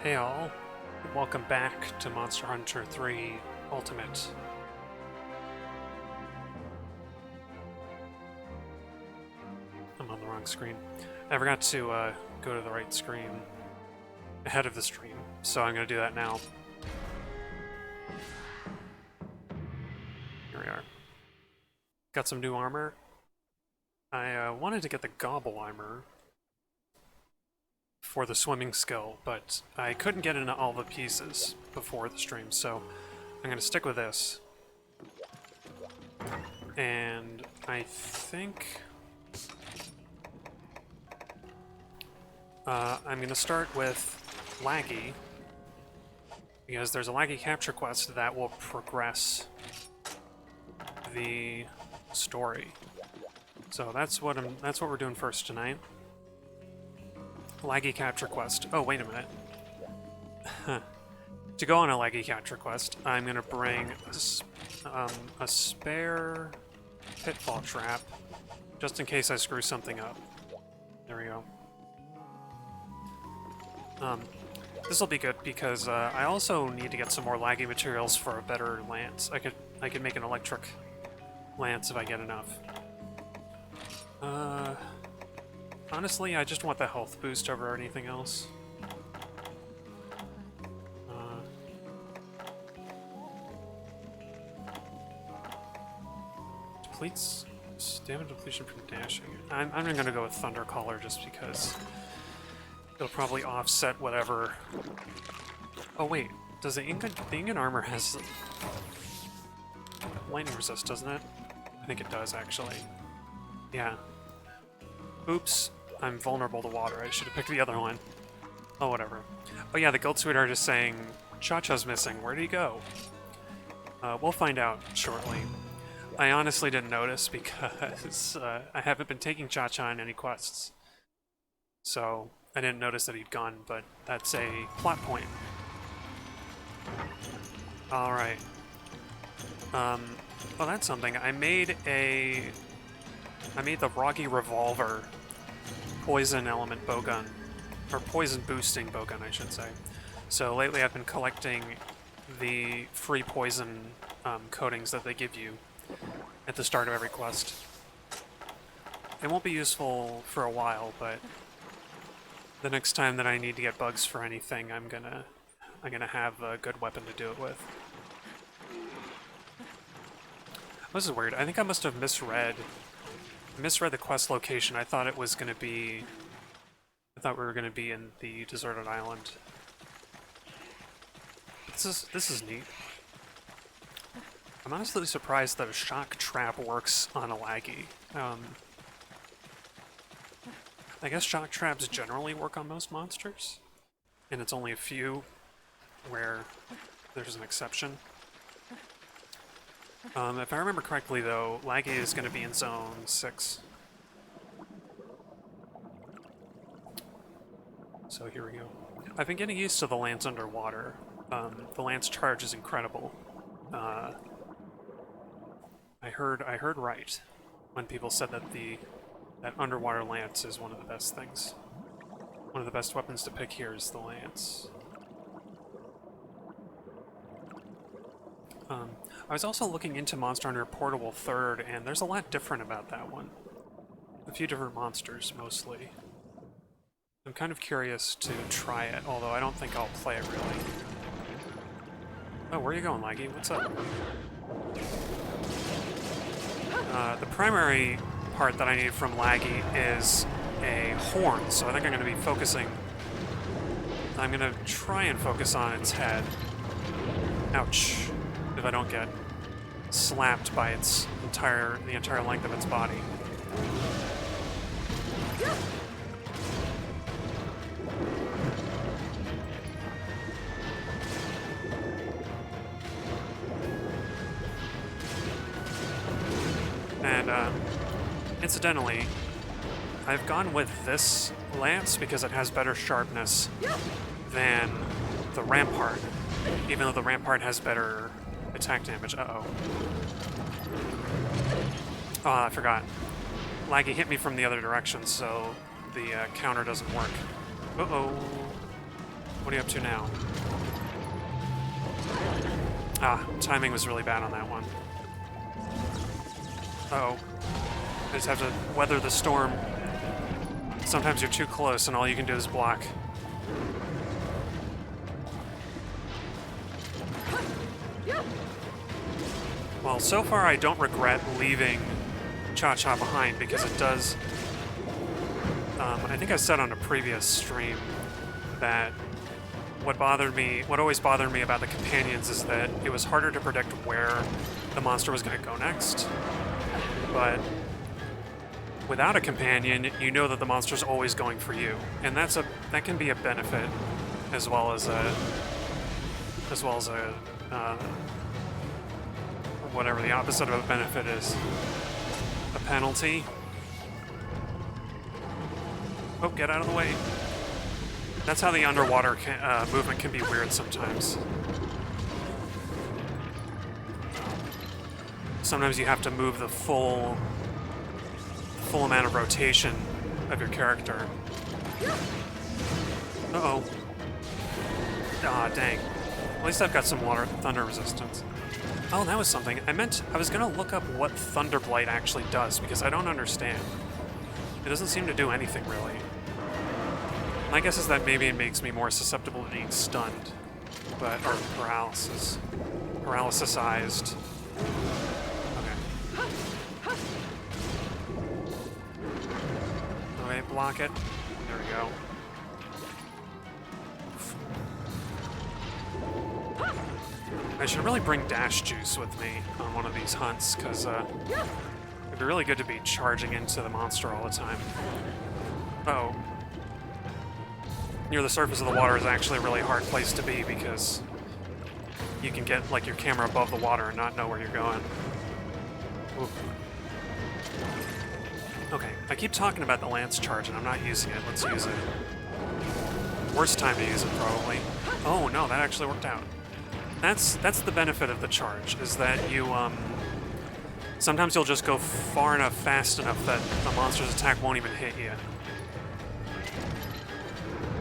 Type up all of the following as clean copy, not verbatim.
Hey all, welcome back to Monster Hunter 3 Ultimate. I'm on the wrong screen. I forgot to go to the right screen ahead of the stream, so I'm going to do that now. Here we are. Got some new armor. I wanted to get the gobble armor for the swimming skill, but I couldn't get into all the pieces before the stream, so I'm going to stick with this. And I think I'm going to start with Laggy, because there's a Laggy capture quest that will progress the story. So that's what we're doing first tonight. Laggy capture quest. Oh, wait a minute. To go on a Laggy capture quest, I'm gonna bring a spare pitfall trap, just in case I screw something up. There we go. This will be good because I also need to get some more Laggy materials for a better lance. I could make an electric lance if I get enough. Honestly, I just want the health boost over anything else. Depletes stamina depletion from dashing. I'm gonna go with Thunder Caller just because it'll probably offset whatever. Oh wait, does the Ingot armor has lightning resist, doesn't it? I think it does actually. Yeah. Oops. I'm vulnerable to water. I should have picked the other one. Oh, whatever. Oh yeah, the Guild Sweetheart is saying Cha-Cha's missing. Where did he go? We'll find out shortly. I honestly didn't notice because I haven't been taking Cha-Cha on any quests. So I didn't notice that he'd gone, but that's a plot point. Alright. Well, that's something. I made the Roggy Revolver poison element bowgun, or poison boosting bowgun, I should say. So lately I've been collecting the free poison coatings that they give you at the start of every quest. It won't be useful for a while, but the next time that I need to get bugs for anything, I'm gonna have a good weapon to do it with. This is weird. I think I must have misread the quest location. I thought we were gonna be in the deserted island. This is neat. I'm honestly surprised that a shock trap works on a Laggy. I guess shock traps generally work on most monsters, and it's only a few where there's an exception. If I remember correctly, though, Laggy is going to be in Zone 6. So here we go. I've been getting used to the lance underwater. The lance charge is incredible. I heard right when people said that that underwater lance is one of the best things. One of the best weapons to pick here is the lance. I was also looking into Monster Hunter Portable 3rd, and there's a lot different about that one. A few different monsters, mostly. I'm kind of curious to try it, although I don't think I'll play it really. Oh, where are you going, Laggy? What's up? The primary part that I need from Laggy is a horn, so I think I'm going to be focusing... I'm going to try and focus on its head. Ouch. If I don't get slapped by the entire length of its body. And incidentally, I've gone with this lance because it has better sharpness than the Rampart, even though the Rampart has better attack damage. Uh-oh. Oh, I forgot. Laggy hit me from the other direction, so the counter doesn't work. Uh-oh. What are you up to now? Ah, timing was really bad on that one. Uh-oh. I just have to weather the storm. Sometimes you're too close and all you can do is block. Well, so far I don't regret leaving Cha-Cha behind because it does... I think I said on a previous stream that what always bothered me about the companions is that it was harder to predict where the monster was going to go next. But without a companion, you know that the monster's always going for you, and that can be a benefit as well as a whatever the opposite of a benefit is, a penalty. Oh, get out of the way. That's how the underwater movement can be weird sometimes. Sometimes you have to move the full amount of rotation of your character. Uh-oh. Ah, dang. At least I've got some thunder resistance. Oh, that was something. I was gonna look up what Thunderblight actually does, because I don't understand. It doesn't seem to do anything, really. My guess is that maybe it makes me more susceptible to being stunned, or paralysis. Paralysis-ized. Okay. Okay, block it. There we go. I should really bring Dash Juice with me on one of these hunts, because it'd be really good to be charging into the monster all the time. Uh-oh. Near the surface of the water is actually a really hard place to be because you can get like your camera above the water and not know where you're going. Ooh. Okay, I keep talking about the lance charge and I'm not using it. Let's use it. Worst time to use it, probably. Oh no, that actually worked out. That's the benefit of the charge, is that you sometimes you'll just go far enough, fast enough that the monster's attack won't even hit you.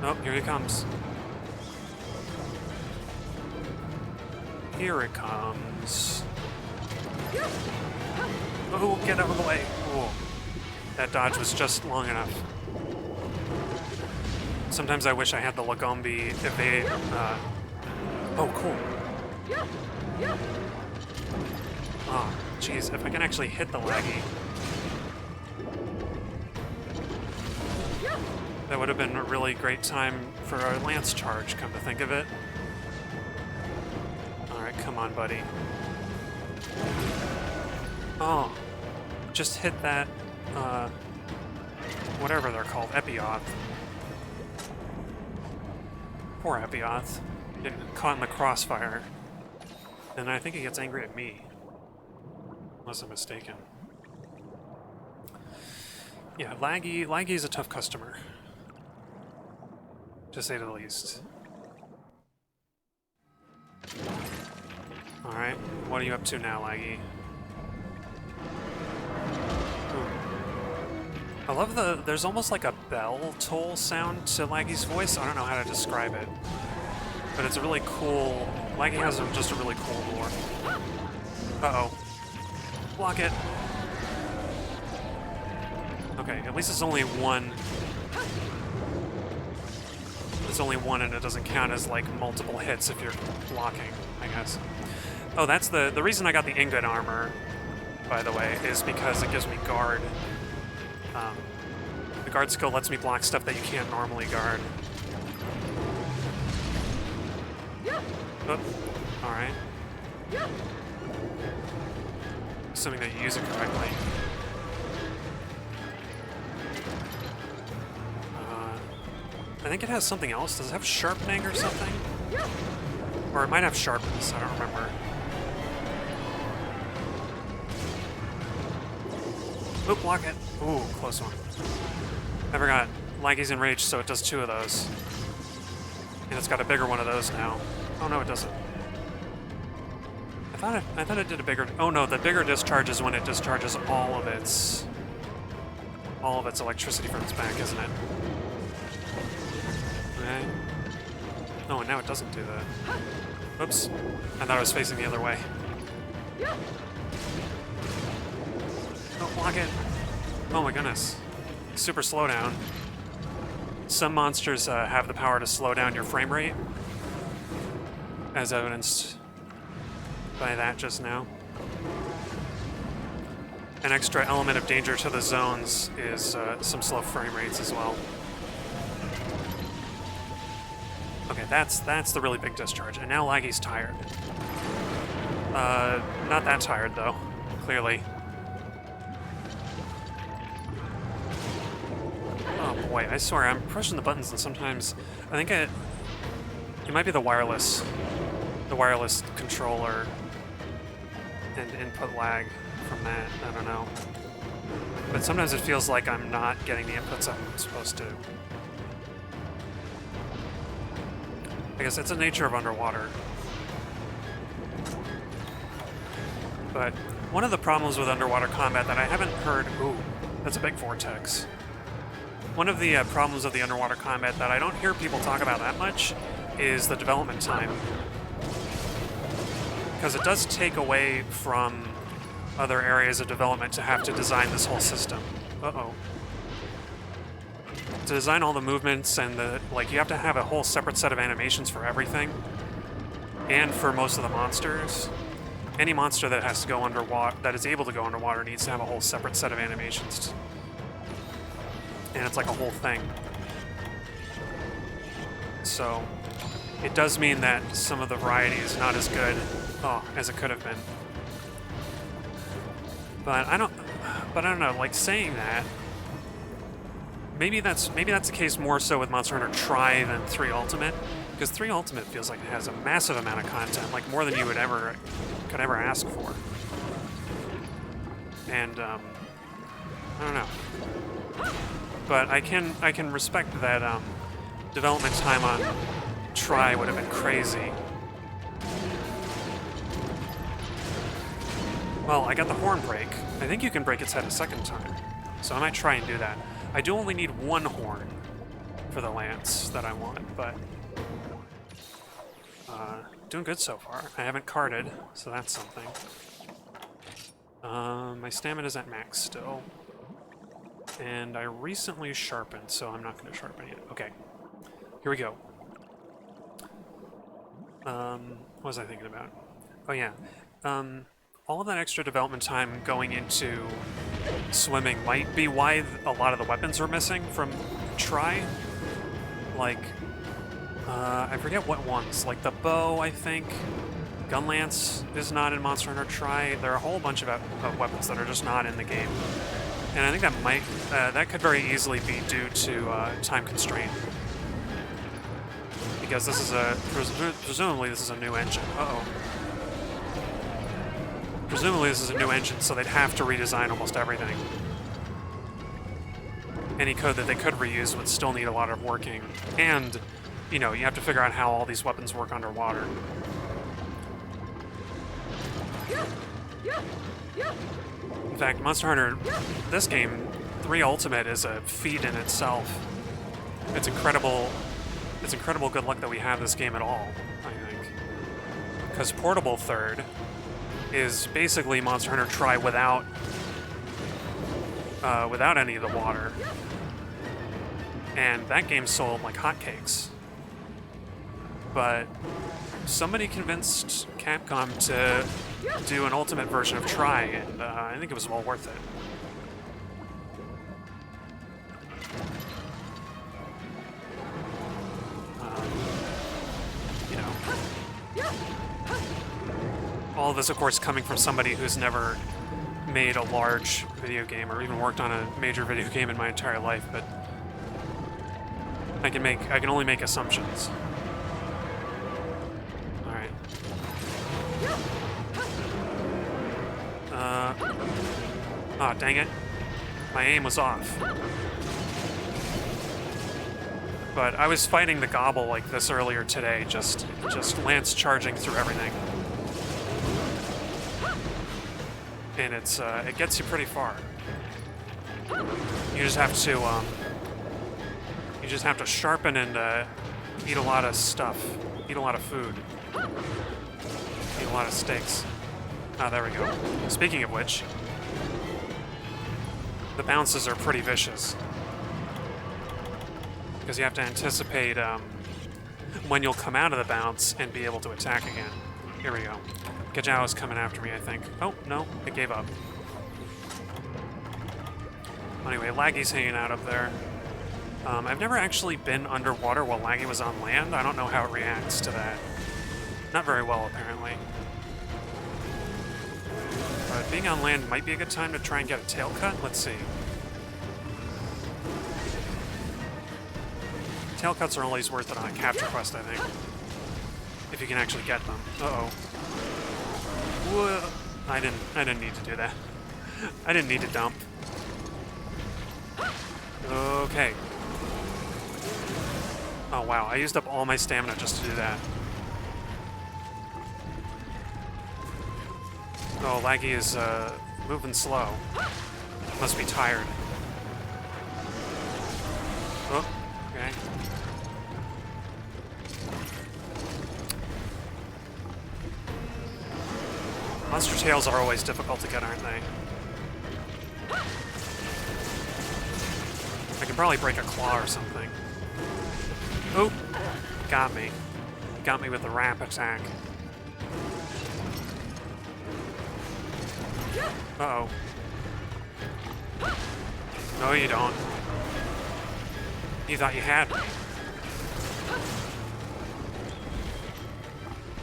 Oh, here he comes. Here it comes. Oh, get out of the way. Oh, that dodge was just long enough. Sometimes I wish I had the Lagombi evade. Oh, cool. Oh, jeez, if I can actually hit the laggy. That would have been a really great time for a lance charge, come to think of it. Alright, come on, buddy. Oh, just hit that, whatever they're called, Epioth. Poor Epioth. Getting caught in the crossfire. And I think he gets angry at me. Unless I'm mistaken. Yeah, Laggy's a tough customer. To say the least. Alright, what are you up to now, Laggy? Ooh. I love there's almost like a bell toll sound to Laggy's voice. I don't know how to describe it. But it's a really cool... Laggy has just a really cool lore. Uh-oh. Block it. Okay, at least it's only one. It's only one and it doesn't count as, like, multiple hits if you're blocking, I guess. Oh, that's the reason I got the ingot armor, by the way, is because it gives me guard. The guard skill lets me block stuff that you can't normally guard. Oh, alright. Assuming that you use it correctly. I think it has something else. Does it have sharpening or something? Or it might have sharpness, I don't remember. Oh, block it. Ooh, close one. I forgot. Laggy's enraged, so it does 2 of those. And it's got a bigger one of those now. Oh no, it doesn't. I thought it did a bigger... Oh no, the bigger discharge is when it discharges all of its electricity from its back, isn't it? Okay. Oh, and now it doesn't do that. Oops. I thought I was facing the other way. Don't block it. Oh my goodness. Super slowdown. Some monsters have the power to slow down your frame rate, as evidenced by that just now. An extra element of danger to the zones is some slow frame rates as well. Okay, that's the really big discharge, and now Laggy's tired. Not that tired though, clearly. Oh boy, I swear I'm pushing the buttons, and sometimes I think it might be the wireless controller and input lag from that. I don't know, but sometimes it feels like I'm not getting the inputs I'm supposed to. I guess it's the nature of underwater. But one of the problems with underwater combat that I haven't heard... Ooh, that's a big vortex. One of the problems of the underwater combat that I don't hear people talk about that much is the development time. Because it does take away from other areas of development to have to design this whole system. Uh-oh. To design all the movements and you have to have a whole separate set of animations for everything. And for most of the monsters. Any monster that has to go underwater, that is able to go underwater, needs to have a whole separate set of animations. And it's like a whole thing. So, it does mean that some of the variety is not as good as it could have been. But I don't know, like saying that, maybe that's the case more so with Monster Hunter Tri than 3 Ultimate, because 3 Ultimate feels like it has a massive amount of content, like more than you could ever ask for. And I don't know, but I can respect that development time on Tri would have been crazy. Well, I got the horn break. I think you can break its head a second time, so I might try and do that. I do only need 1 horn for the lance that I want, but doing good so far. I haven't carded, so that's something. My stamina's at max still, and I recently sharpened, so I'm not going to sharpen yet. Okay, here we go. What was I thinking about? Oh yeah, all of that extra development time going into swimming might be why a lot of the weapons are missing from Tri. Like, I forget what ones. Like the bow, I think. Gun lance is not in Monster Hunter Tri. There are a whole bunch of weapons that are just not in the game. And I think that could very easily be due to time constraint. Because this is presumably this is a new engine. Uh-oh. Presumably this is a new engine, so they'd have to redesign almost everything. Any code that they could reuse would still need a lot of working. And, you know, you have to figure out how all these weapons work underwater. In fact, Monster Hunter, this game, 3 Ultimate is a feat in itself. It's incredible good luck that we have this game at all, I think. Because Portable Third is basically Monster Hunter Tri without any of the water. And that game sold like hotcakes. But somebody convinced Capcom to do an Ultimate version of Tri, and I think it was well worth it. You know, all of this, of course, coming from somebody who's never made a large video game or even worked on a major video game in my entire life, but I can only make assumptions. All right. Oh, dang it. My aim was off. But I was fighting the gobble like this earlier today, just lance charging through everything. And it gets you pretty far. You just have to sharpen and Eat a lot of stuff. Eat a lot of food. Eat a lot of steaks. Ah, there we go. Speaking of which, the bounces are pretty vicious. Because you have to anticipate when you'll come out of the bounce and be able to attack again. Here we go. Gajao is coming after me, I think. Oh, no, it gave up. Anyway, Laggy's hanging out up there. I've never actually been underwater while Laggy was on land. I don't know how it reacts to that. Not very well, apparently. But being on land might be a good time to try and get a tail cut. Let's see. Tail cuts are always worth it on a capture quest, I think. If you can actually get them. Uh-oh. Whoa. I didn't need to do that. I didn't need to dump. Okay. Oh wow, I used up all my stamina just to do that. Oh, Laggy is moving slow. Must be tired. Oh, okay. Monster tails are always difficult to get, aren't they? I can probably break a claw or something. Oh, got me. Got me with the ramp attack. Uh-oh. No, you don't. You thought you had me.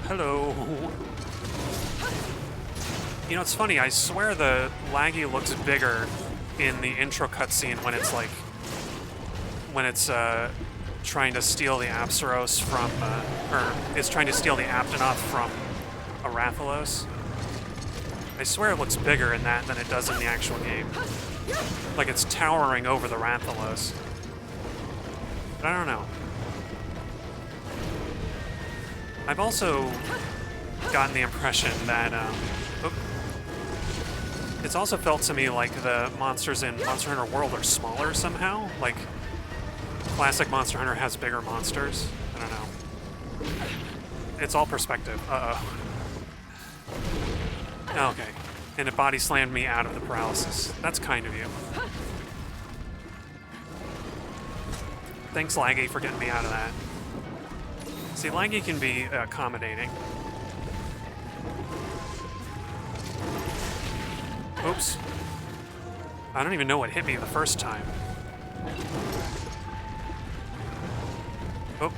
Hello. You know, it's funny, I swear the Laggy looks bigger in the intro cutscene when it's like... when it's, trying to steal the Apsaros from, or it's trying to steal the Aptonoth from Arathalos. I swear it looks bigger in that than it does in the actual game. Like it's towering over the Rathalos. But I don't know. I've also gotten the impression that, it's also felt to me like the monsters in Monster Hunter World are smaller somehow. Like, classic Monster Hunter has bigger monsters. I don't know. It's all perspective. Uh-oh. Okay. And it body slammed me out of the paralysis. That's kind of you. Thanks, Laggy, for getting me out of that. See, Laggy can be accommodating. Oops. I don't even know what hit me the first time. Oh,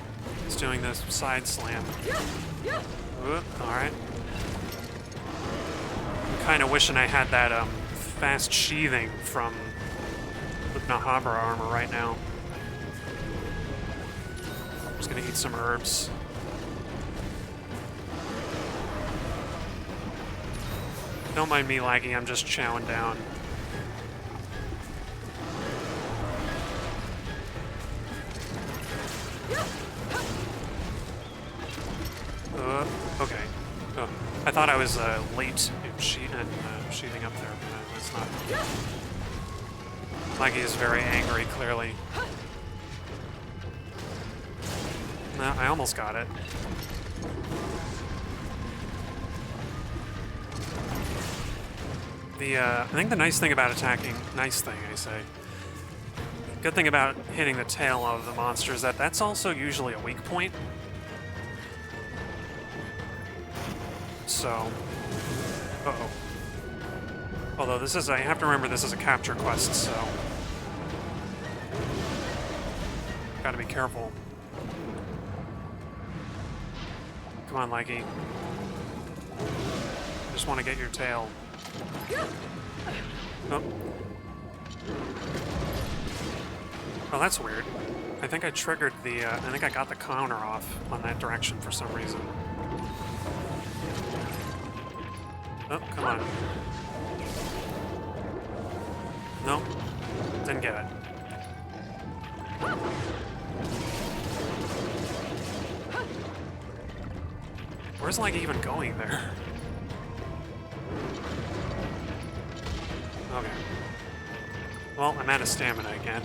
it's doing this side slam. Alright. I'm kind of wishing I had that fast sheathing from the Nahabra armor right now. I'm just gonna eat some herbs. Don't mind me, Laggy, I'm just chowing down. Okay. Oh, I thought I was late in sheathing up there, but it's not. Laggy is very angry, clearly. No, I almost got it. I think the nice thing about attacking, nice thing I say, good thing about hitting the tail of the monster is that that's also usually a weak point. So, uh-oh. Although this is, I have to remember this is a capture quest, so gotta be careful. Come on, Laggy. I just want to get your tail. Oh. Oh, that's weird. I think I triggered the, I think I got the counter off on that direction for some reason. Oh, come on. Nope. Didn't get it. Where's Laggy even going there? Okay. Well, I'm out of stamina again.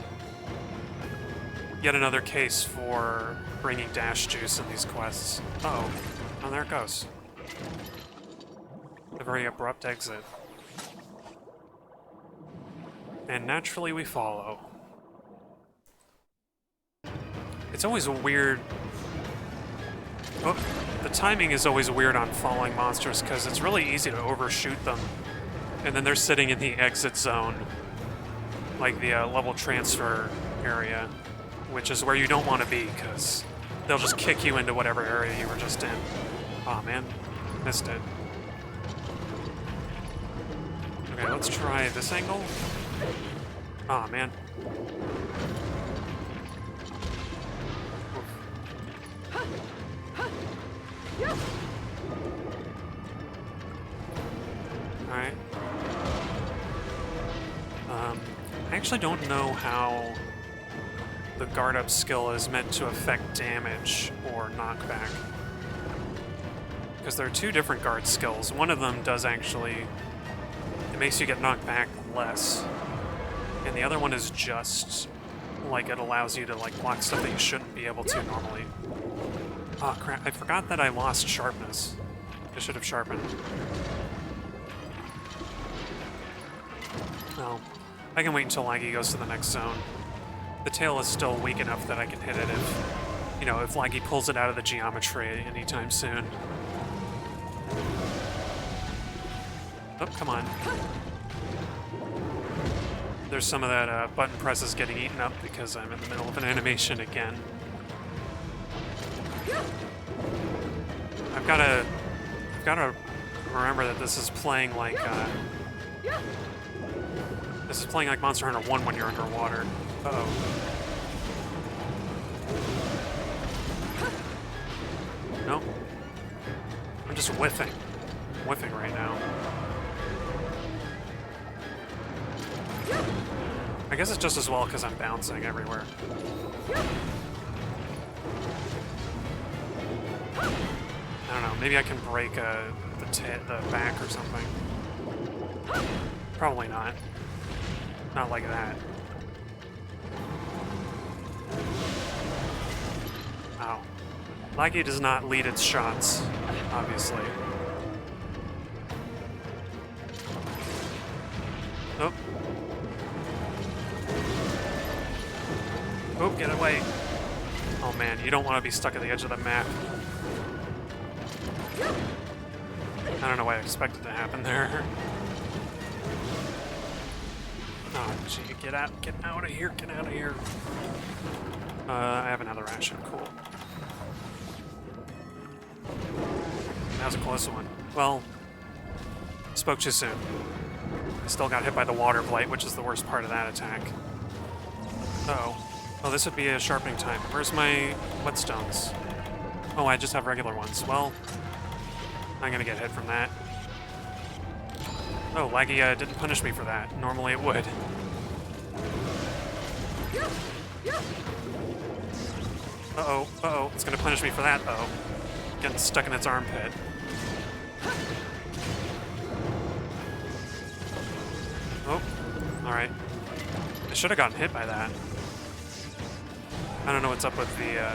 Yet another case for bringing dash juice in these quests. Uh-oh. Oh, there it goes. A very abrupt exit. And naturally we follow. It's always a weird... Oh, the timing is always weird on following monsters because it's really easy to overshoot them. And then they're sitting in the exit zone. Like the level transfer area. Which is where you don't want to be because they'll just kick you into whatever area you were just in. Aw, man. Missed it. Okay, let's try this angle. Aw, man. Alright. I actually don't know how the guard up skill is meant to affect damage or knockback. Because there are two different guard skills. One of them does actually... It makes you get knocked back less. And the other one is just... Like, it allows you to, like, block stuff that you shouldn't be able to normally. Oh, crap. I forgot that I lost sharpness. I should have sharpened. Oh. I can wait until Laggy goes to the next zone. The tail is still weak enough that I can hit it if, you know, if Laggy pulls it out of the geometry anytime soon. Oh, come on. There's some of that button presses getting eaten up because I'm in the middle of an animation again. I've gotta remember that this is playing like Monster Hunter 1 when you're underwater. Uh-oh. Nope. I'm just whiffing. I'm whiffing right now. I guess it's just as well because I'm bouncing everywhere. I don't know, maybe I can break the back or something. Probably not. Not like that. Ow. Laggy does not lead its shots, obviously. Oh. Oh, get away. Oh man, you don't want to be stuck at the edge of the map. I don't know why I expected to happen there. Oh, gee, get out of here, get out of here. I have another ration, cool. That was a close one. Well, spoke too soon. I still got hit by the water blight, which is the worst part of that attack. Uh-oh. Oh, this would be a sharpening time. Where's my whetstones? Oh, I just have regular ones. Well, I'm gonna get hit from that. Oh, Laggy didn't punish me for that. Normally it would. Uh-oh, uh-oh. It's gonna punish me for that, though. Getting stuck in its armpit. Oh, alright. I should have gotten hit by that. I don't know what's up with the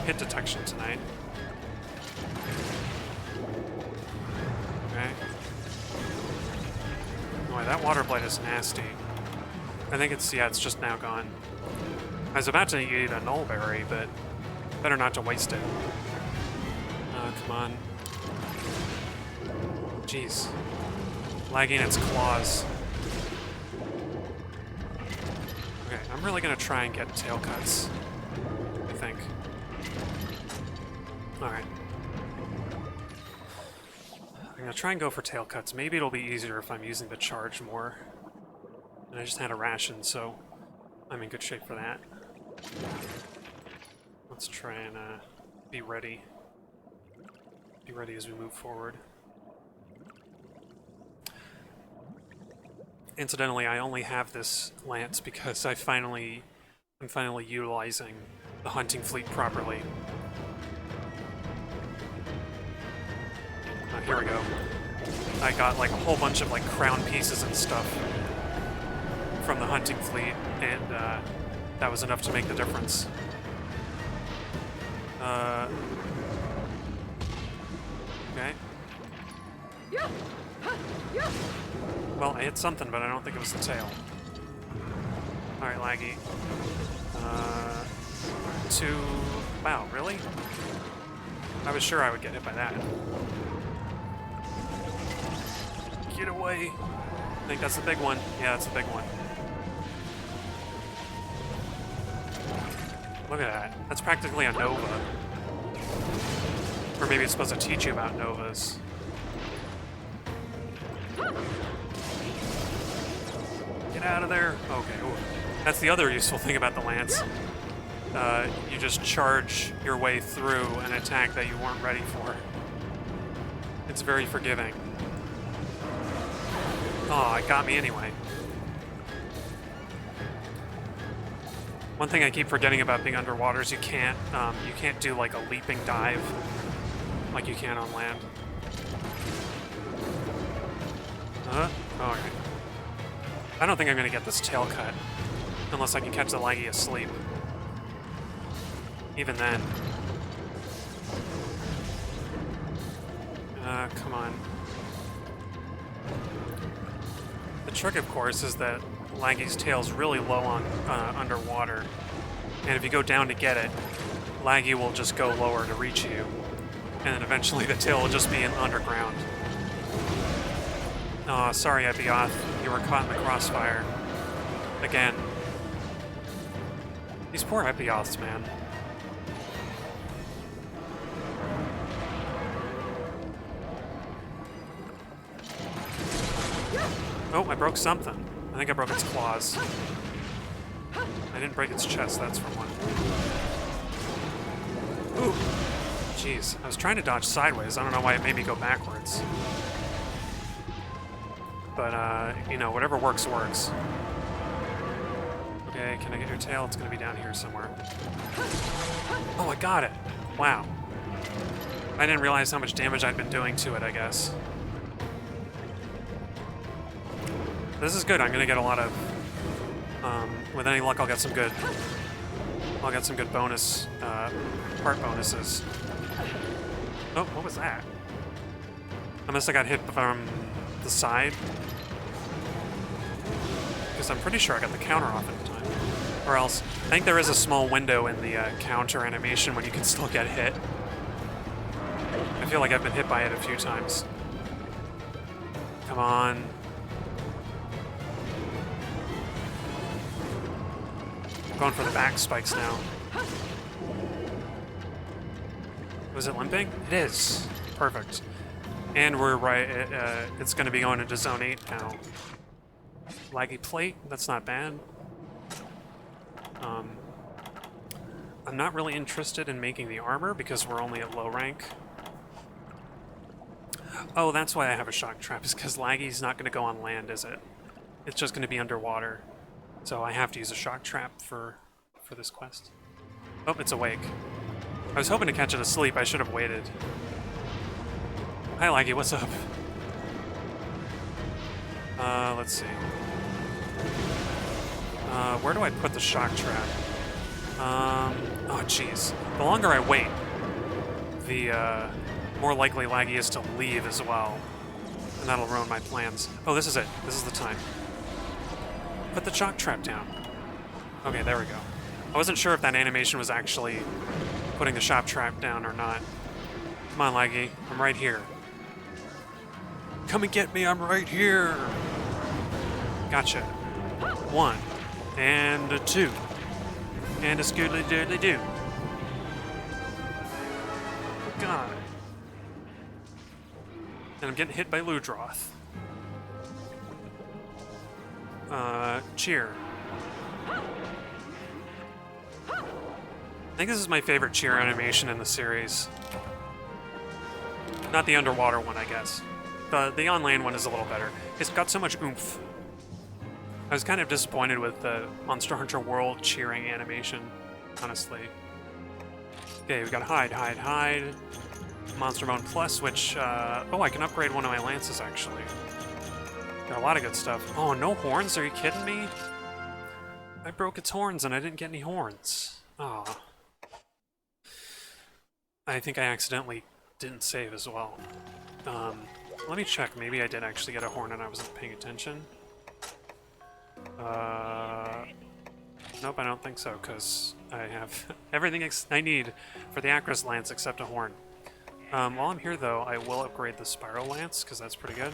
hit detection tonight. Okay. Boy, that water blight is nasty. I think it's just now gone. I was about to eat a nullberry, but better not to waste it. Oh, come on. Jeez. Lagging its claws. Okay, I'm really gonna try and get tail cuts, I think. Alright. I'm gonna try and go for tail cuts. Maybe it'll be easier if I'm using the charge more. And I just had a ration, so I'm in good shape for that. Let's try and be ready. Be ready as we move forward. Incidentally, I only have this lance because I'm finally utilizing the hunting fleet properly. Here we go. I got like a whole bunch of like crown pieces and stuff from the hunting fleet, and that was enough to make the difference. Okay. Well, I hit something, but I don't think it was the tail. Alright, laggy. Two... Wow, really? I was sure I would get hit by that. Get away! I think that's the big one. Yeah, that's the big one. Look at that. That's practically a nova. Or maybe it's supposed to teach you about novas. Get out of there! Okay, ooh. That's the other useful thing about the lance. You just charge your way through an attack that you weren't ready for. It's very forgiving. Oh, it got me anyway. One thing I keep forgetting about being underwater is you can't do like a leaping dive like you can on land. Oh, okay. I don't think I'm gonna get this tail cut unless I can catch the laggy asleep. Even then. Come on. The trick, of course, is that Laggy's tail's really low on underwater. And if you go down to get it, Laggy will just go lower to reach you. And then eventually the tail will just be in underground. Oh, sorry, Epioth. You were caught in the crossfire. Again. These poor Epioths, man. Oh, I broke something. I think I broke its claws. I didn't break its chest, that's for one. Ooh. Jeez, I was trying to dodge sideways. I don't know why it made me go backwards. But, you know, whatever works, works. Okay, can I get your tail? It's gonna be down here somewhere. Oh, I got it! Wow. I didn't realize how much damage I'd been doing to it, I guess. This is good. I'm gonna get a lot of... with any luck, I'll get some good bonus, part bonuses. Oh, what was that? I must have got hit from the side. Because I'm pretty sure I got the counter off at the time. Or else, I think there is a small window in the counter animation when you can still get hit. I feel like I've been hit by it a few times. Come on. I'm going for the back spikes now. Was it limping? It is. Perfect. And we're right, it's going to be going into Zone 8 now. Laggy plate, that's not bad. I'm not really interested in making the armor because we're only at low rank. Oh, that's why I have a shock trap, is because Laggy's not going to go on land, is it? It's just going to be underwater. So I have to use a shock trap for this quest. Oh, it's awake. I was hoping to catch it asleep. I should have waited. Hi, Laggy. What's up? Let's see. Where do I put the shock trap? Oh, jeez. The longer I wait, the more likely Laggy is to leave as well. And that'll ruin my plans. Oh, this is it. This is the time. Put the shock trap down. Okay, there we go. I wasn't sure if that animation was actually putting the shock trap down or not. Come on, Laggy. I'm right here. Come and get me, I'm right here! Gotcha. 1. And a 2. And a scoodly-doodly-doo. God. And I'm getting hit by Ludroth. Cheer. I think this is my favorite cheer animation in the series. Not the underwater one, I guess. The on-land one is a little better. It's got so much oomph. I was kind of disappointed with the Monster Hunter World cheering animation, honestly. Okay, we got hide, hide, hide. Monster Bone Plus, which, oh, I can upgrade one of my lances, actually. Got a lot of good stuff. Oh, no horns? Are you kidding me? I broke its horns and I didn't get any horns. Ah. I think I accidentally didn't save as well. Let me check. Maybe I did actually get a horn and I wasn't paying attention. Nope, I don't think so, because I have everything I need for the Acrus Lance except a horn. While I'm here, though, I will upgrade the Spiral Lance, because that's pretty good.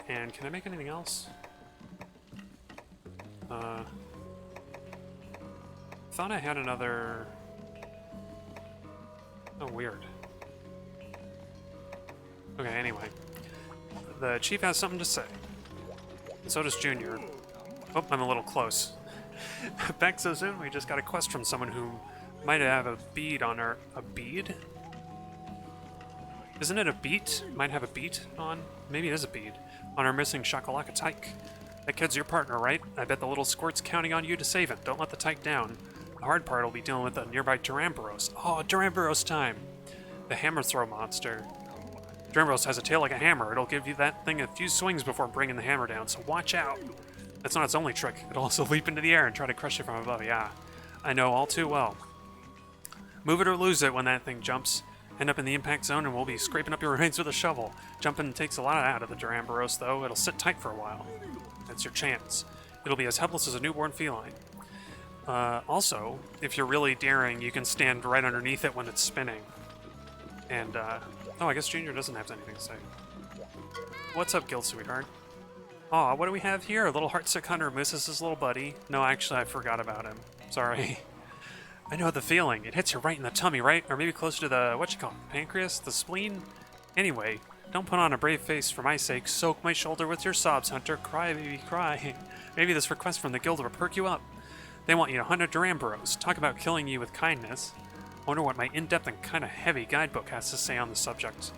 And can I make anything else? Thought I had another... Oh, weird. Okay, anyway. The chief has something to say. And so does Junior. Oh, I'm a little close. Back so soon, we just got a quest from someone who might have a bead on her... A bead? Isn't it a beat? Might have a beat on? Maybe it is a bead. On our missing Shakalaka tyke. That kid's your partner, right? I bet the little squirt's counting on you to save him. Don't let the tyke down. The hard part will be dealing with the nearby duramboros. Oh, duramboros time! The hammer throw monster. Duramboros has a tail like a hammer. It'll give you that thing a few swings before bringing the hammer down, so watch out! That's not its only trick. It'll also leap into the air and try to crush you from above. Yeah, I know all too well. Move it or lose it when that thing jumps. End up in the impact zone and we'll be scraping up your remains with a shovel. Jumping takes a lot out of the duramboros, though. It'll sit tight for a while. That's your chance. It'll be as helpless as a newborn feline. Also, if you're really daring, you can stand right underneath it when it's spinning. And, oh, I guess Junior doesn't have anything to say. What's up, Guild Sweetheart? Aw, what do we have here? A little heartsick hunter misses his little buddy. No, actually, I forgot about him. Sorry. I know the feeling. It hits you right in the tummy, right? Or maybe closer to the, what you call it, pancreas? The spleen? Anyway, don't put on a brave face for my sake. Soak my shoulder with your sobs, Hunter. Cry, baby, cry. Maybe this request from the guild will perk you up. They want you to hunt a duramboros. Talk about killing you with kindness. Wonder what my in-depth and kind of heavy guidebook has to say on the subject.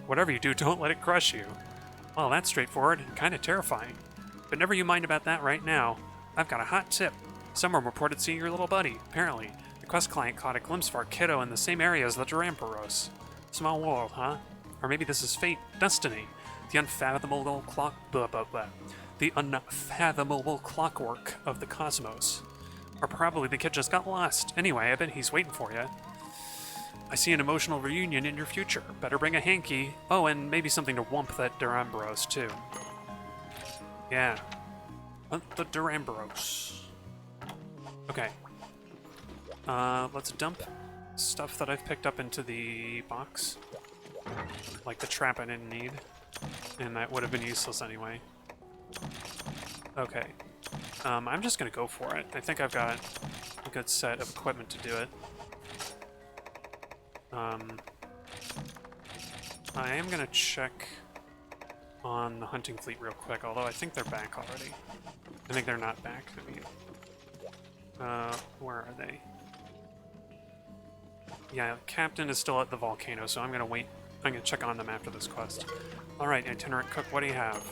Whatever you do, don't let it crush you. Well, that's straightforward and kind of terrifying. But never you mind about that right now. I've got a hot tip. Someone reported seeing your little buddy. Apparently, the quest client caught a glimpse of our kiddo in the same area as the duramboros. Small world, huh? Or maybe this is fate, destiny. The unfathomable The unfathomable clockwork of the cosmos. Or probably the kid just got lost. Anyway, I bet he's waiting for you. I see an emotional reunion in your future. Better bring a hanky. Oh, and maybe something to whump that duramboros, too. Yeah. The duramboros. Okay. Let's dump stuff that I've picked up into the box. Like the trap I didn't need. And that would have been useless anyway. Okay. I'm just gonna go for it. I think I've got a good set of equipment to do it. I am gonna check on the hunting fleet real quick, although I think they're back already. I think they're not back. I mean, where are they? Yeah, Captain is still at the volcano, so I'm gonna wait. I'm gonna check on them after this quest. Alright, itinerant cook, what do you have?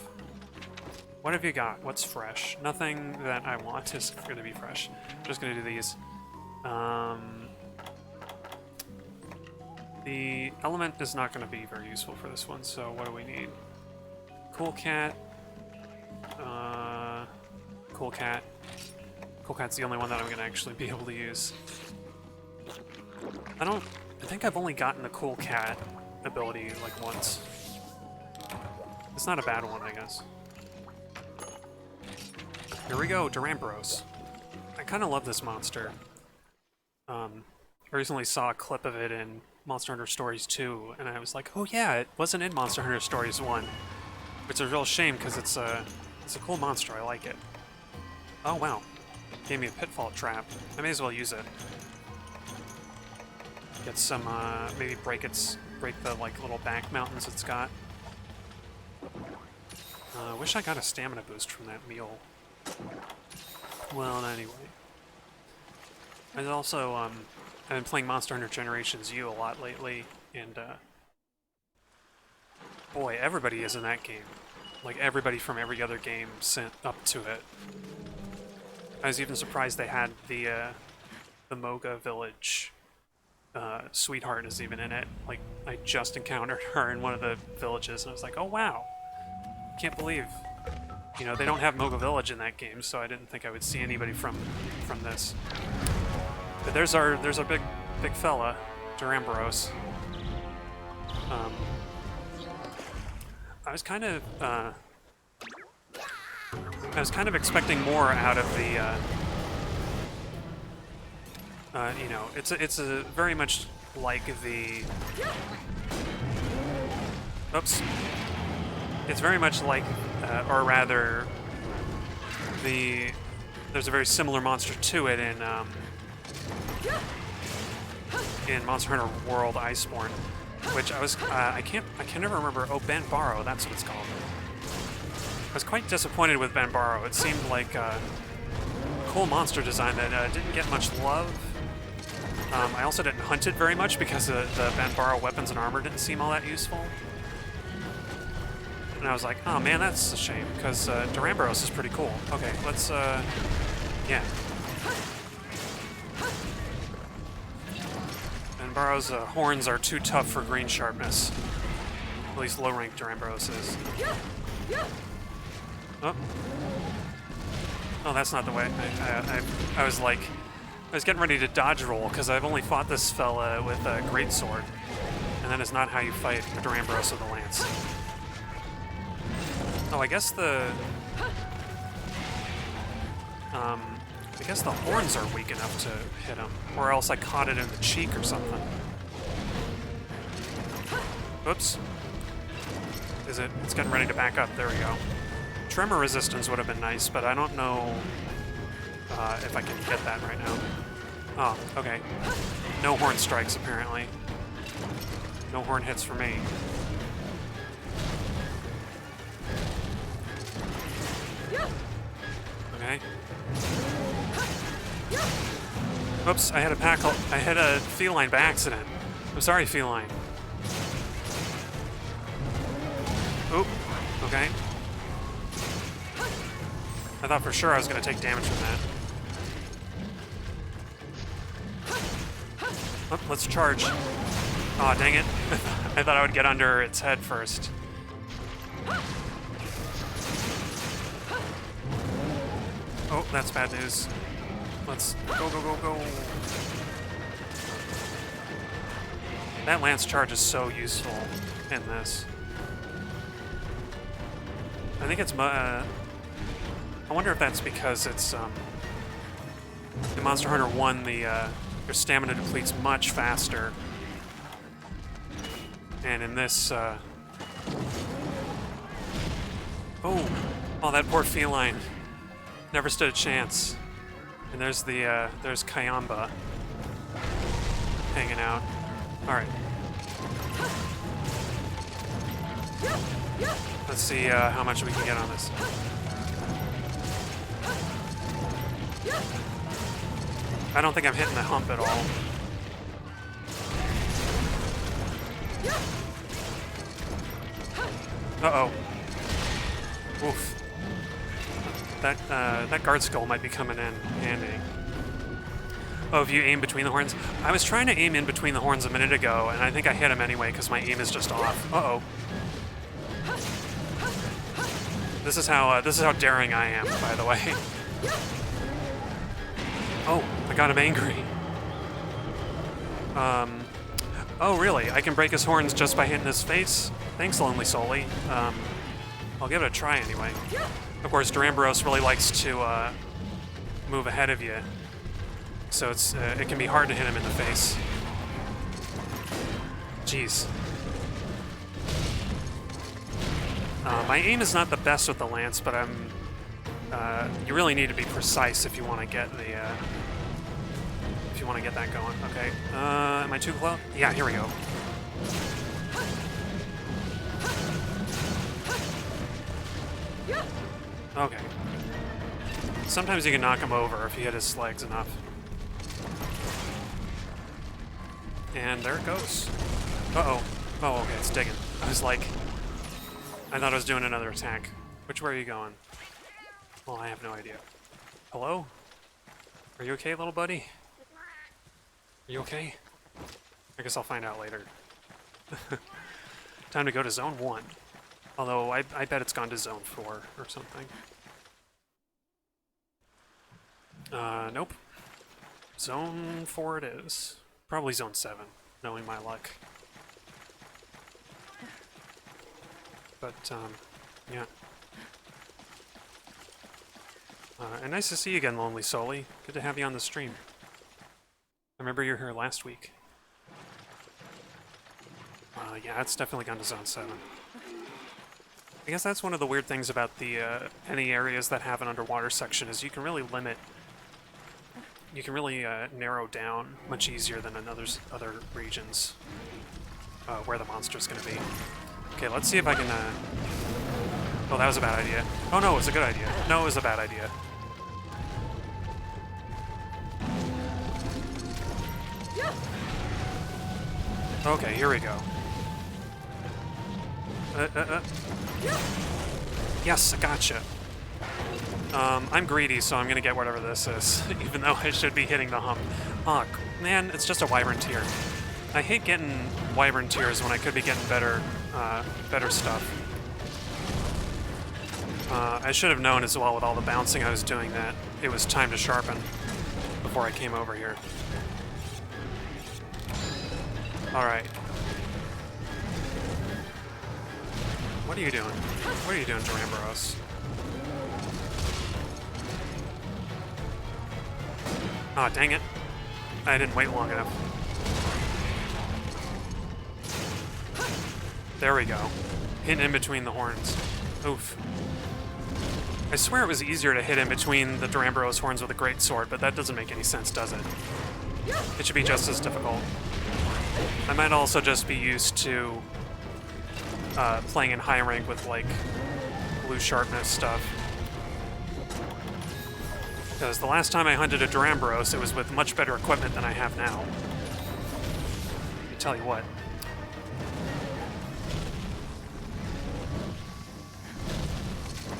What have you got? What's fresh? Nothing that I want is gonna be fresh. I'm just gonna do these. The element is not gonna be very useful for this one, so what do we need? Cool cat. Cool cat. Cool cat's the only one that I'm gonna actually be able to use. I think I've only gotten the cool cat ability like once. It's not a bad one, I guess. Here we go, duramboros. I kind of love this monster. I recently saw a clip of it in Monster Hunter Stories 2, and I was like, oh yeah, it wasn't in Monster Hunter Stories 1. Which is a real shame, because it's a cool monster, I like it. Oh wow, gave me a pitfall trap. I may as well use it. Get some, maybe break the like little back mountains it's got. Wish I got a stamina boost from that meal. Well, anyway. I also, I've been playing Monster Hunter Generations U a lot lately, and, boy, everybody is in that game. Like, everybody from every other game sent up to it. I was even surprised they had the Moga Village, Sweetheart is even in it. Like, I just encountered her in one of the villages, and I was like, oh wow! Can't believe You know, they don't have Moga Village in that game, so I didn't think I would see anybody from this. But there's our big fella, duramboros. I was kind of expecting more out of the. You know, it's a very much like the. Oops. It's very much like, or rather, there's a very similar monster to it in Monster Hunter World Iceborne, which I can never remember. Oh, Banbaro, that's what it's called. I was quite disappointed with Banbaro. It seemed like a cool monster design that didn't get much love. I also didn't hunt it very much because the Banbaro weapons and armor didn't seem all that useful. And I was like, oh man, that's a shame, because Duramboros is pretty cool. Okay, let's, yeah. Banbaro's horns are too tough for green sharpness. At least low-rank Duramboros is. Oh. Oh, that's not the way. I was like, I was getting ready to dodge roll, because I've only fought this fella with a greatsword. And that is not how you fight a Duramboros with a lance. Oh, I guess the horns are weak enough to hit him, or else I caught it in the cheek or something. Oops. Is it? It's getting ready to back up. There we go. Tremor resistance would have been nice, but I don't know if I can get that right now. Oh, okay. No horn strikes, apparently. No horn hits for me. Okay. Oops, I had a feline by accident. I'm sorry, feline. Oop. Okay. I thought for sure I was going to take damage from that. Oh, let's charge. Aw, dang it. I thought I would get under its head first. Oh, that's bad news. Let's go, go, go, go. That lance charge is so useful in this. I think it's I wonder if that's because it's in Monster Hunter 1 your stamina depletes much faster. And in this oh, that poor feline. Never stood a chance. And there's there's Kayamba hanging out. Alright. Let's see how much we can get on this. I don't think I'm hitting the hump at all. Uh-oh. Oof. That guard skull might be coming in handy. Oh, if you aim between the horns? I was trying to aim in between the horns a minute ago, and I think I hit him anyway because my aim is just off. Uh-oh. This is how daring I am, by the way. Oh, I got him angry. Oh, really? I can break his horns just by hitting his face? Thanks, Lonely Soli. I'll give it a try anyway. Of course, Duramboros really likes to move ahead of you, so it can be hard to hit him in the face. Jeez. My aim is not the best with the lance, but you really need to be precise if you want to get the that going. Okay. Am I too close? Yeah. Here we go. Okay. Sometimes you can knock him over if you hit his legs enough. And there it goes. Uh-oh. Oh, okay, it's digging. I was like... I thought I was doing another attack. Which way are you going? Well, I have no idea. Hello? Are you okay, little buddy? Are you okay? I guess I'll find out later. Time to go to Zone 1. Although, I bet it's gone to Zone 4 or something. Nope. Zone 4 it is. Probably Zone 7, knowing my luck. But, yeah. And nice to see you again, Lonely Soli. Good to have you on the stream. I remember you were here last week. Yeah, it's definitely gone to Zone 7. I guess that's one of the weird things about the any areas that have an underwater section is you can really limit. You can really narrow down much easier than in other regions where the monster's going to be. Okay, let's see if I can. Oh, that was a bad idea. Oh no, it was a good idea. No, it was a bad idea. Okay, here we go. Yes, I gotcha. I'm greedy, so I'm gonna get whatever this is, even though I should be hitting the hump. Oh, man, it's just a wyvern tear. I hate getting wyvern tears when I could be getting better stuff. I should have known as well with all the bouncing I was doing that it was time to sharpen before I came over here. Alright. What are you doing? What are you doing, duramboros? Aw, dang it. I didn't wait long enough. There we go. Hit in between the horns. Oof. I swear it was easier to hit in between the duramboros horns with a greatsword, but that doesn't make any sense, does it? It should be just as difficult. I might also just be used to playing in high rank with, like, blue sharpness stuff. Because the last time I hunted a duramboros, it was with much better equipment than I have now. Let me tell you what.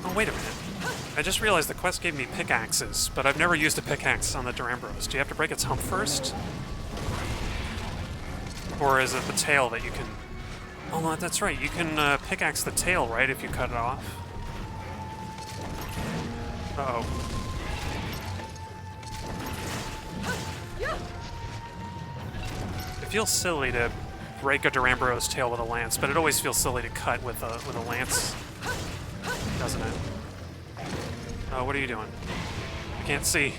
Oh, wait a minute. I just realized the quest gave me pickaxes, but I've never used a pickaxe on the duramboros. Do you have to break its hump first? Or is it the tail that you can... Oh, no, that's right. You can pickaxe the tail, right, if you cut it off? Uh-oh. It feels silly to break a duramboros tail with a lance, but it always feels silly to cut with a lance, doesn't it? What are you doing? I can't see.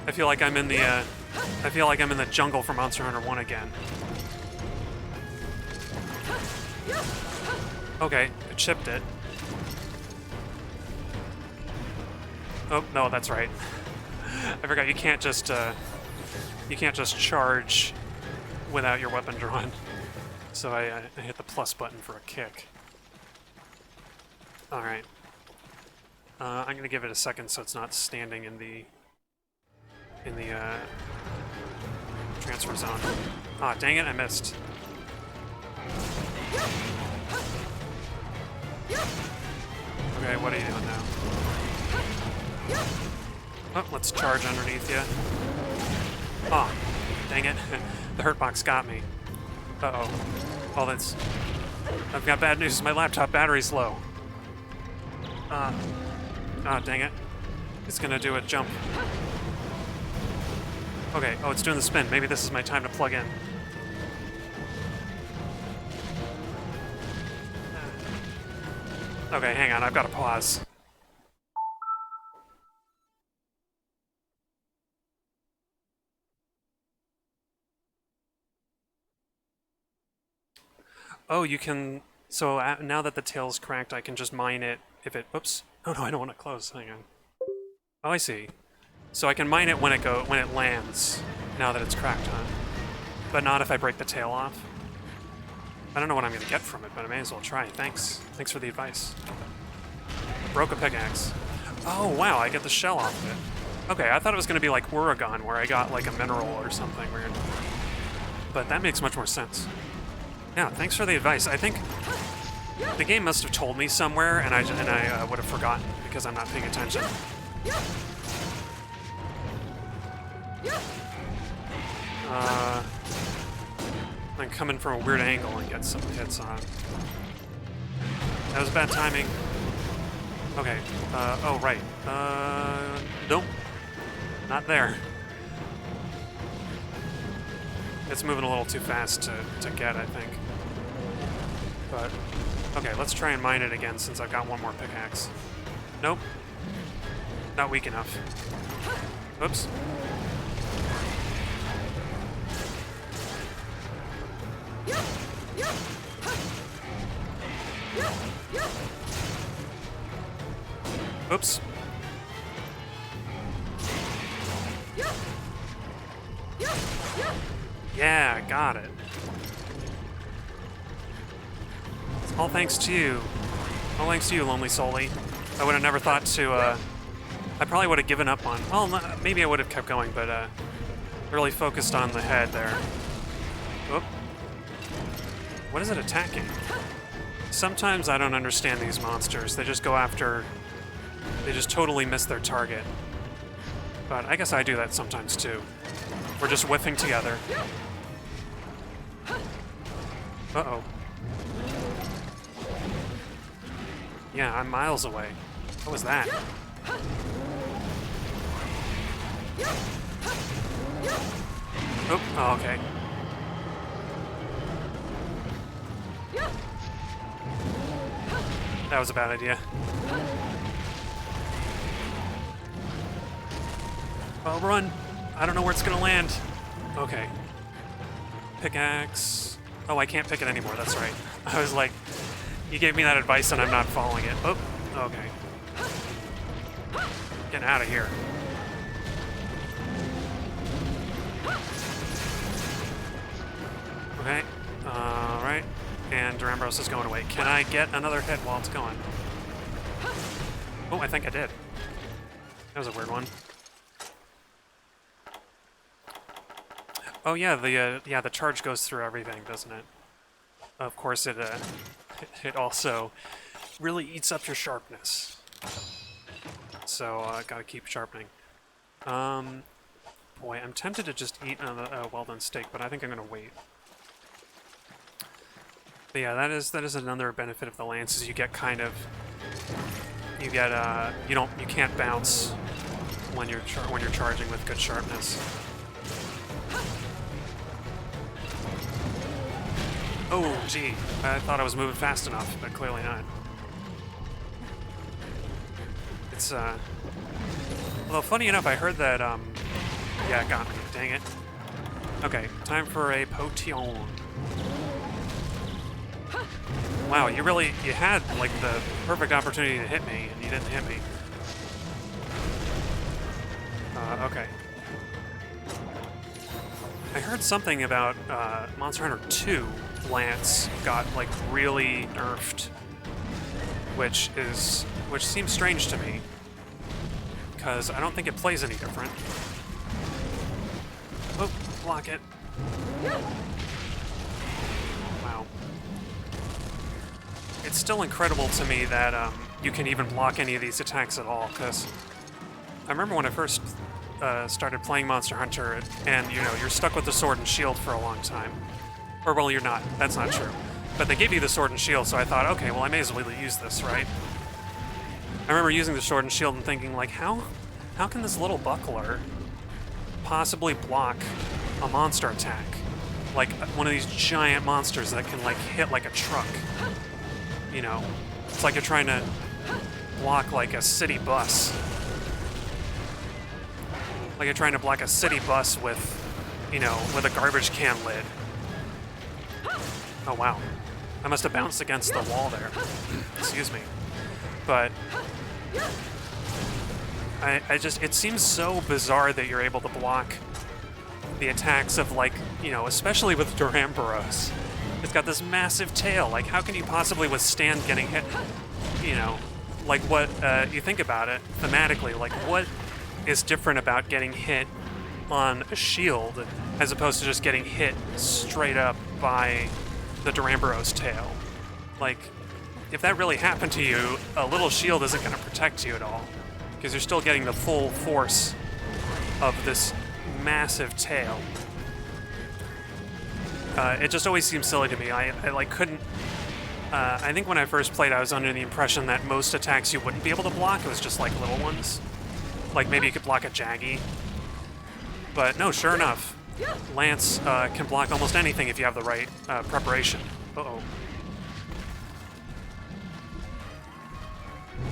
I feel like I'm in the jungle for Monster Hunter 1 again. Okay, I chipped it. Oh no, that's right. I forgot you can't just charge without your weapon drawn. So I hit the plus button for a kick. All right. I'm gonna give it a second so it's not standing in the transfer zone. Ah, dang it, I missed. Okay, what are you doing now? Oh, let's charge underneath you. Ah, dang it. The hurt box got me. Uh-oh. Oh, that's... I've got bad news. My laptop battery's low. Ah, dang it. It's gonna do a jump. Okay, oh, it's doing the spin. Maybe this is my time to plug in. Okay, hang on, I've got to pause. Oh, you can... So now that the tail's cracked, I can just mine it if it... Oops. Oh no, I don't want to close. Hang on. Oh, I see. So I can mine it when it lands, now that it's cracked, huh? But not if I break the tail off? I don't know what I'm going to get from it, but I may as well try. Thanks. Thanks for the advice. Broke a pickaxe. Oh, wow, I get the shell off of it. Okay, I thought it was going to be like Uragon, where I got like a mineral or something weird. But that makes much more sense. Yeah, thanks for the advice. I think the game must have told me somewhere, and I would have forgotten because I'm not paying attention. I'm coming from a weird angle and get some hits on. That was bad timing. Okay. Oh, right. Nope. Not there. It's moving a little too fast to get, I think. But, okay, let's try and mine it again since I've got one more pickaxe. Nope. Not weak enough. Oops. Oops. Yeah, got it. All thanks to you. All thanks to you, Lonely Solly. I would have never thought to, I probably would have given up on... Well, maybe I would have kept going, but, really focused on the head there. Oop. What is it attacking? Sometimes I don't understand these monsters. They just go after... They just totally miss their target. But I guess I do that sometimes, too. We're just whiffing together. Uh-oh. Yeah, I'm miles away. What was that? Oh, okay. That was a bad idea. Well, run! I don't know where it's gonna land. Okay. Pickaxe. Oh, I can't pick it anymore, that's right. I was like, you gave me that advice and I'm not following it. Oh, okay. Getting out of here. Okay, alright. And duramboros is going away. Can I get another hit while it's going? Oh, I think I did. That was a weird one. Oh yeah, the charge goes through everything, doesn't it? Of course, it also really eats up your sharpness. So gotta keep sharpening. Boy, I'm tempted to just eat a well-done steak, but I think I'm gonna wait. But yeah, that is another benefit of the lance is you get kind of you can't bounce when you're charging with good sharpness. Oh, gee. I thought I was moving fast enough, but clearly not. It's, although, funny enough, I heard that, yeah, it got me. Dang it. Okay, time for a potion. Wow, you had, like, the perfect opportunity to hit me, and you didn't hit me. Okay. I heard something about, Monster Hunter 2 Lance got, like, really nerfed, which seems strange to me, because I don't think it plays any different. Oh, block it. Wow. It's still incredible to me that, you can even block any of these attacks at all, because I remember when I first started playing Monster Hunter, and, you know, you're stuck with the sword and shield for a long time. Or, well, you're not. That's not true. But they give you the sword and shield, so I thought, okay, well, I may as well use this, right? I remember using the sword and shield and thinking, like, how can this little buckler possibly block a monster attack? Like, one of these giant monsters that can, like, hit like a truck. You know? It's like you're trying to block, like, a city bus. Like you're trying to block a city bus with, you know, with a garbage can lid. Oh, wow. I must have bounced against the wall there. Excuse me. But it seems so bizarre that you're able to block the attacks of, like, you know, especially with duramboros. It's got this massive tail. Like, how can you possibly withstand getting hit? You know, like what, you think about it thematically, like what is different about getting hit on a shield as opposed to just getting hit straight up by the duramboros tail? Like, if that really happened to you, a little shield isn't going to protect you at all, because you're still getting the full force of this massive tail. It just always seems silly to me. I like couldn't I think when I first played, I was under the impression that most attacks you wouldn't be able to block. It was just like little ones. Like maybe you could block a Jaggy. But no, sure enough, Lance can block almost anything if you have the right preparation. Uh-oh.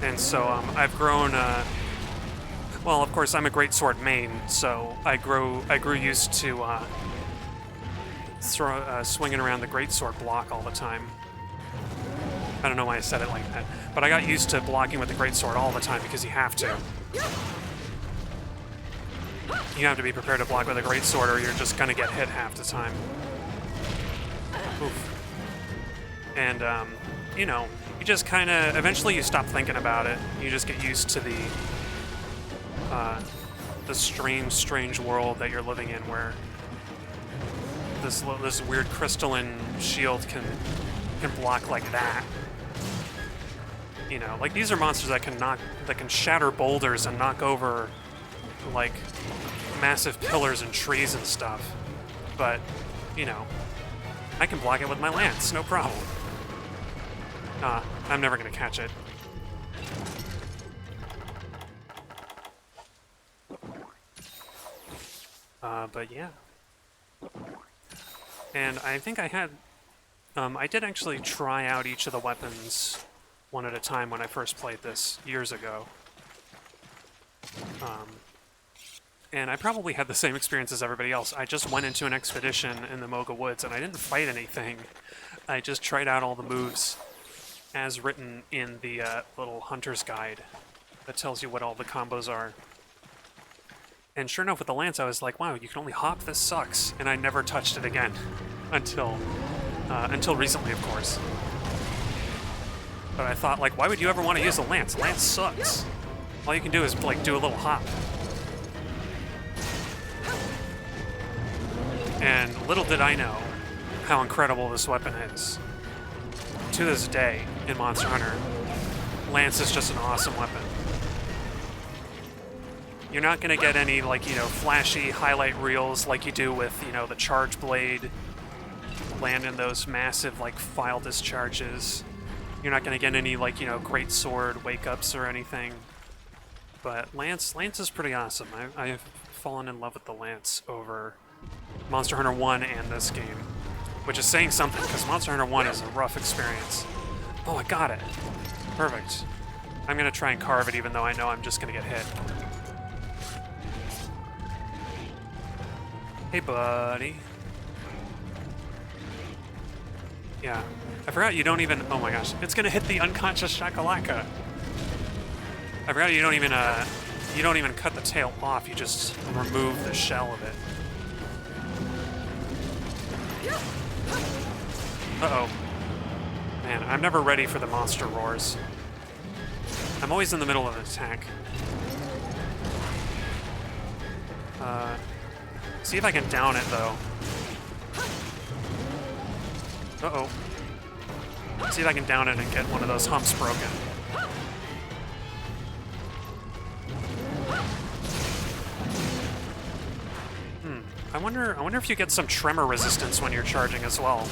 And so I've grown, well, of course, I'm a greatsword main, so I grew used to swinging around the greatsword block all the time. I don't know why I said it like that, but I got used to blocking with the greatsword all the time because you have to. You have to be prepared to block with a greatsword or you're just gonna get hit half the time. Oof. And, you know, you just kind of, eventually you stop thinking about it. You just get used to the strange world that you're living in where this weird crystalline shield can block like that. You know, like these are monsters that can shatter boulders and knock over like massive pillars and trees and stuff. But, you know, I can block it with my lance, no problem. I'm never gonna catch it. But yeah. And I think I had... I did actually try out each of the weapons one at a time when I first played this years ago. And I probably had the same experience as everybody else. I just went into an expedition in the Moga Woods and I didn't fight anything. I just tried out all the moves as written in the little hunter's guide that tells you what all the combos are. And sure enough, with the lance, I was like, wow, you can only hop, this sucks. And I never touched it again until recently, of course. But I thought, like, why would you ever want to use a lance? Lance sucks. All you can do is, like, do a little hop. And little did I know how incredible this weapon is. To this day, in Monster Hunter, lance is just an awesome weapon. You're not going to get any, like, you know, flashy highlight reels like you do with, you know, the charge blade, land in those massive, like, file discharges. You're not going to get any, like, you know, great sword wake-ups or anything. But lance is pretty awesome. I've fallen in love with the lance over Monster Hunter 1 and this game, which is saying something, because Monster Hunter 1 is a rough experience. Oh, I got it. Perfect. I'm going to try and carve it, even though I know I'm just going to get hit. Hey, buddy. Yeah. I forgot you don't even... Oh my gosh. It's going to hit the unconscious Shakalaka. I forgot you don't even cut the tail off. You just remove the shell of it. Uh-oh. Man, I'm never ready for the monster roars. I'm always in the middle of an attack. See if I can down it, though. Uh-oh. See if I can down it and get one of those humps broken. I wonder if you get some tremor resistance when you're charging as well.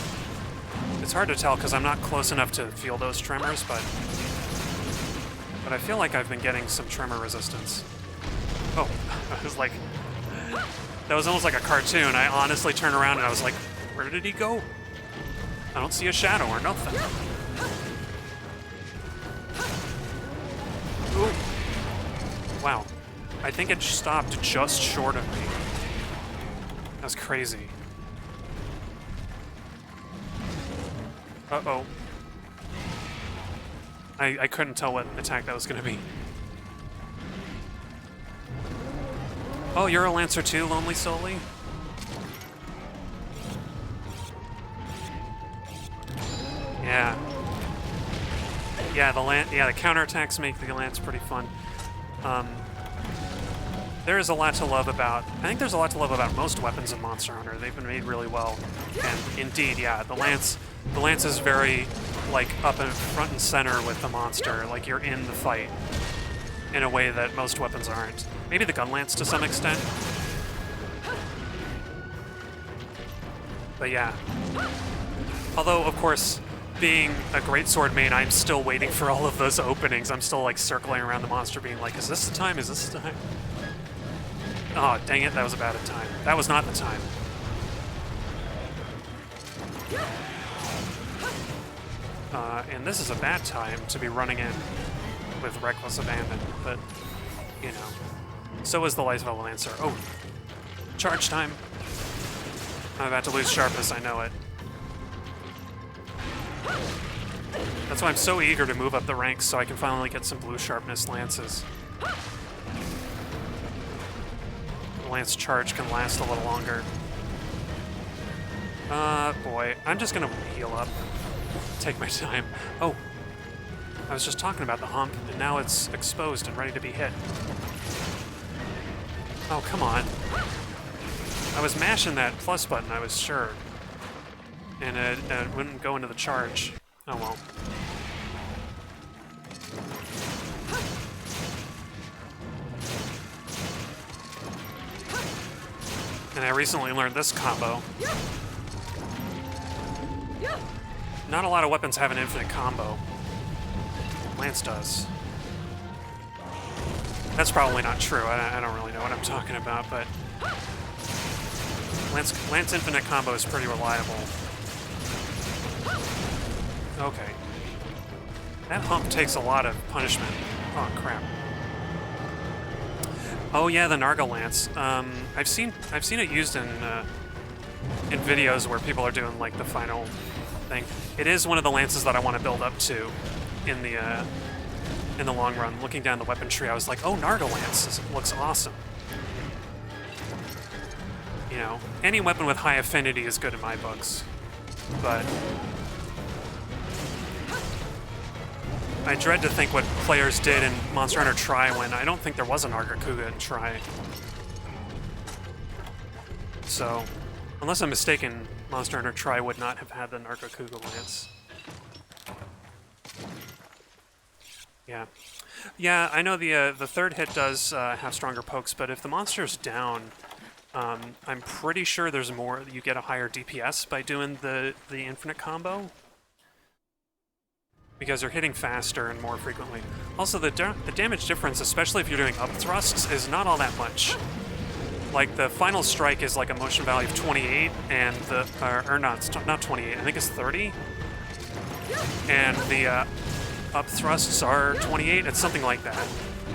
It's hard to tell because I'm not close enough to feel those tremors, but I feel like I've been getting some tremor resistance. Oh, I was like, that was almost like a cartoon. I honestly turned around and I was like, where did he go? I don't see a shadow or nothing. Ooh. Wow. I think it stopped just short of me. That's crazy. Uh-oh. I couldn't tell what attack that was going to be. Oh, you're a Lancer too, Lonely Solely? Yeah. Yeah, the counterattacks make the Lance pretty fun. There is a lot to love about... I think there's a lot to love about most weapons in Monster Hunter. They've been made really well. And indeed, yeah, the Lance is very, like, up in front and center with the monster. Like, you're in the fight in a way that most weapons aren't. Maybe the Gun Lance to some extent. But yeah. Although, of course, being a greatsword main, I'm still waiting for all of those openings. I'm still like circling around the monster being like, is this the time? Is this the time? Oh, dang it, that was about a time. That was not the time. And this is a bad time to be running in with reckless abandon, but, you know. So is the Life of a Lancer. Oh, charge time. I'm about to lose sharpness, I know it. That's why I'm so eager to move up the ranks so I can finally get some blue sharpness lances. The lance charge can last a little longer. Boy, I'm just gonna heal up. Take my time. Oh, I was just talking about the hump, and now it's exposed and ready to be hit. Oh, come on. I was mashing that plus button, I was sure. And it wouldn't go into the charge. Oh well. And I recently learned this combo. Not a lot of weapons have an infinite combo. Lance does. That's probably not true. I don't really know what I'm talking about, but Lance infinite combo is pretty reliable. Okay. That hump takes a lot of punishment. Oh crap. Oh yeah, the Narga Lance. I've seen it used in videos where people are doing like the final thing. It is one of the lances that I want to build up to in the long run. Looking down the weapon tree, I was like, oh, Narga Lance looks awesome. You know, any weapon with high affinity is good in my books, but I dread to think what players did in Monster Hunter Tri when I don't think there was a Narga Kuga in Tri. So, unless I'm mistaken, Monster Hunter Tri would not have had the Narga Kuga Lance. Yeah. Yeah, I know the third hit does have stronger pokes, but if the monster's down, I'm pretty sure there's more, you get a higher DPS by doing the infinite combo. Because they're hitting faster and more frequently. Also, the damage difference, especially if you're doing up thrusts, is not all that much. Like, the final strike is like a motion value of 28, and the, or not 28, I think it's 30. And the up thrusts are 28, it's something like that.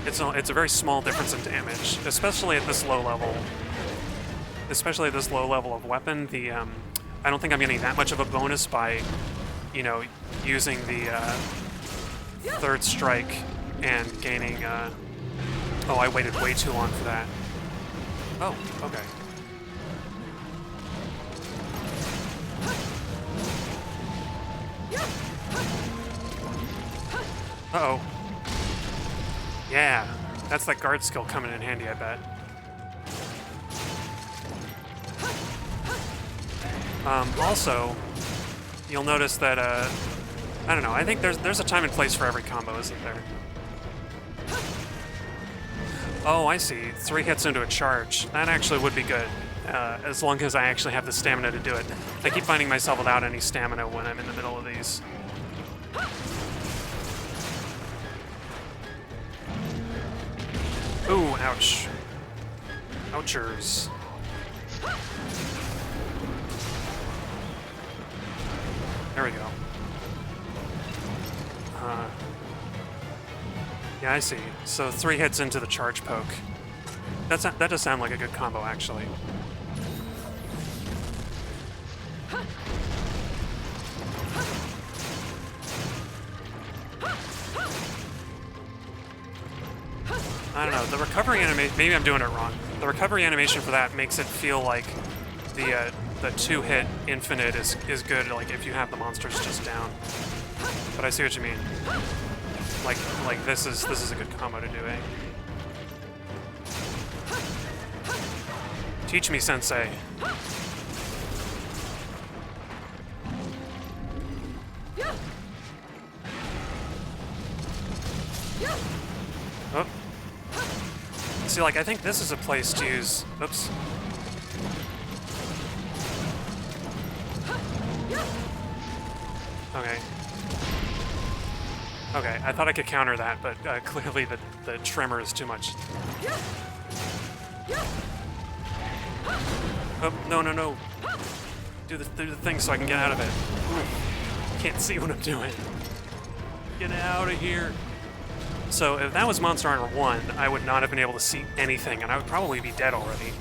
It's a very small difference in damage, especially at this low level. Especially at this low level of weapon, I don't think I'm getting that much of a bonus by, you know, using the third strike and gaining, oh, I waited way too long for that. Oh, okay. Uh-oh. Yeah, that's that guard skill coming in handy, I bet. Also, you'll notice that, I don't know, I think there's a time and place for every combo, isn't there? Oh, I see. 3 hits into a charge. That actually would be good, as long as I actually have the stamina to do it. I keep finding myself without any stamina when I'm in the middle of these. Ooh, ouch. Ouchers. There we go. Yeah, I see. So 3 hits into the charge poke. That does sound like a good combo, actually. I don't know, the recovery animation, maybe I'm doing it wrong. The recovery animation for that makes it feel like the 2-hit infinite is good, like if you have the monsters just down. But I see what you mean. Like this is a good combo to do, eh? Teach me, Sensei. Oh. See, like, I think this is a place to use... Oops. Okay. Okay, I thought I could counter that, but clearly the tremor is too much. Oh, no, no, no. Do the thing so I can get out of it. Ooh. Can't see what I'm doing. Get out of here. So if that was Monster Hunter 1, I would not have been able to see anything, and I would probably be dead already.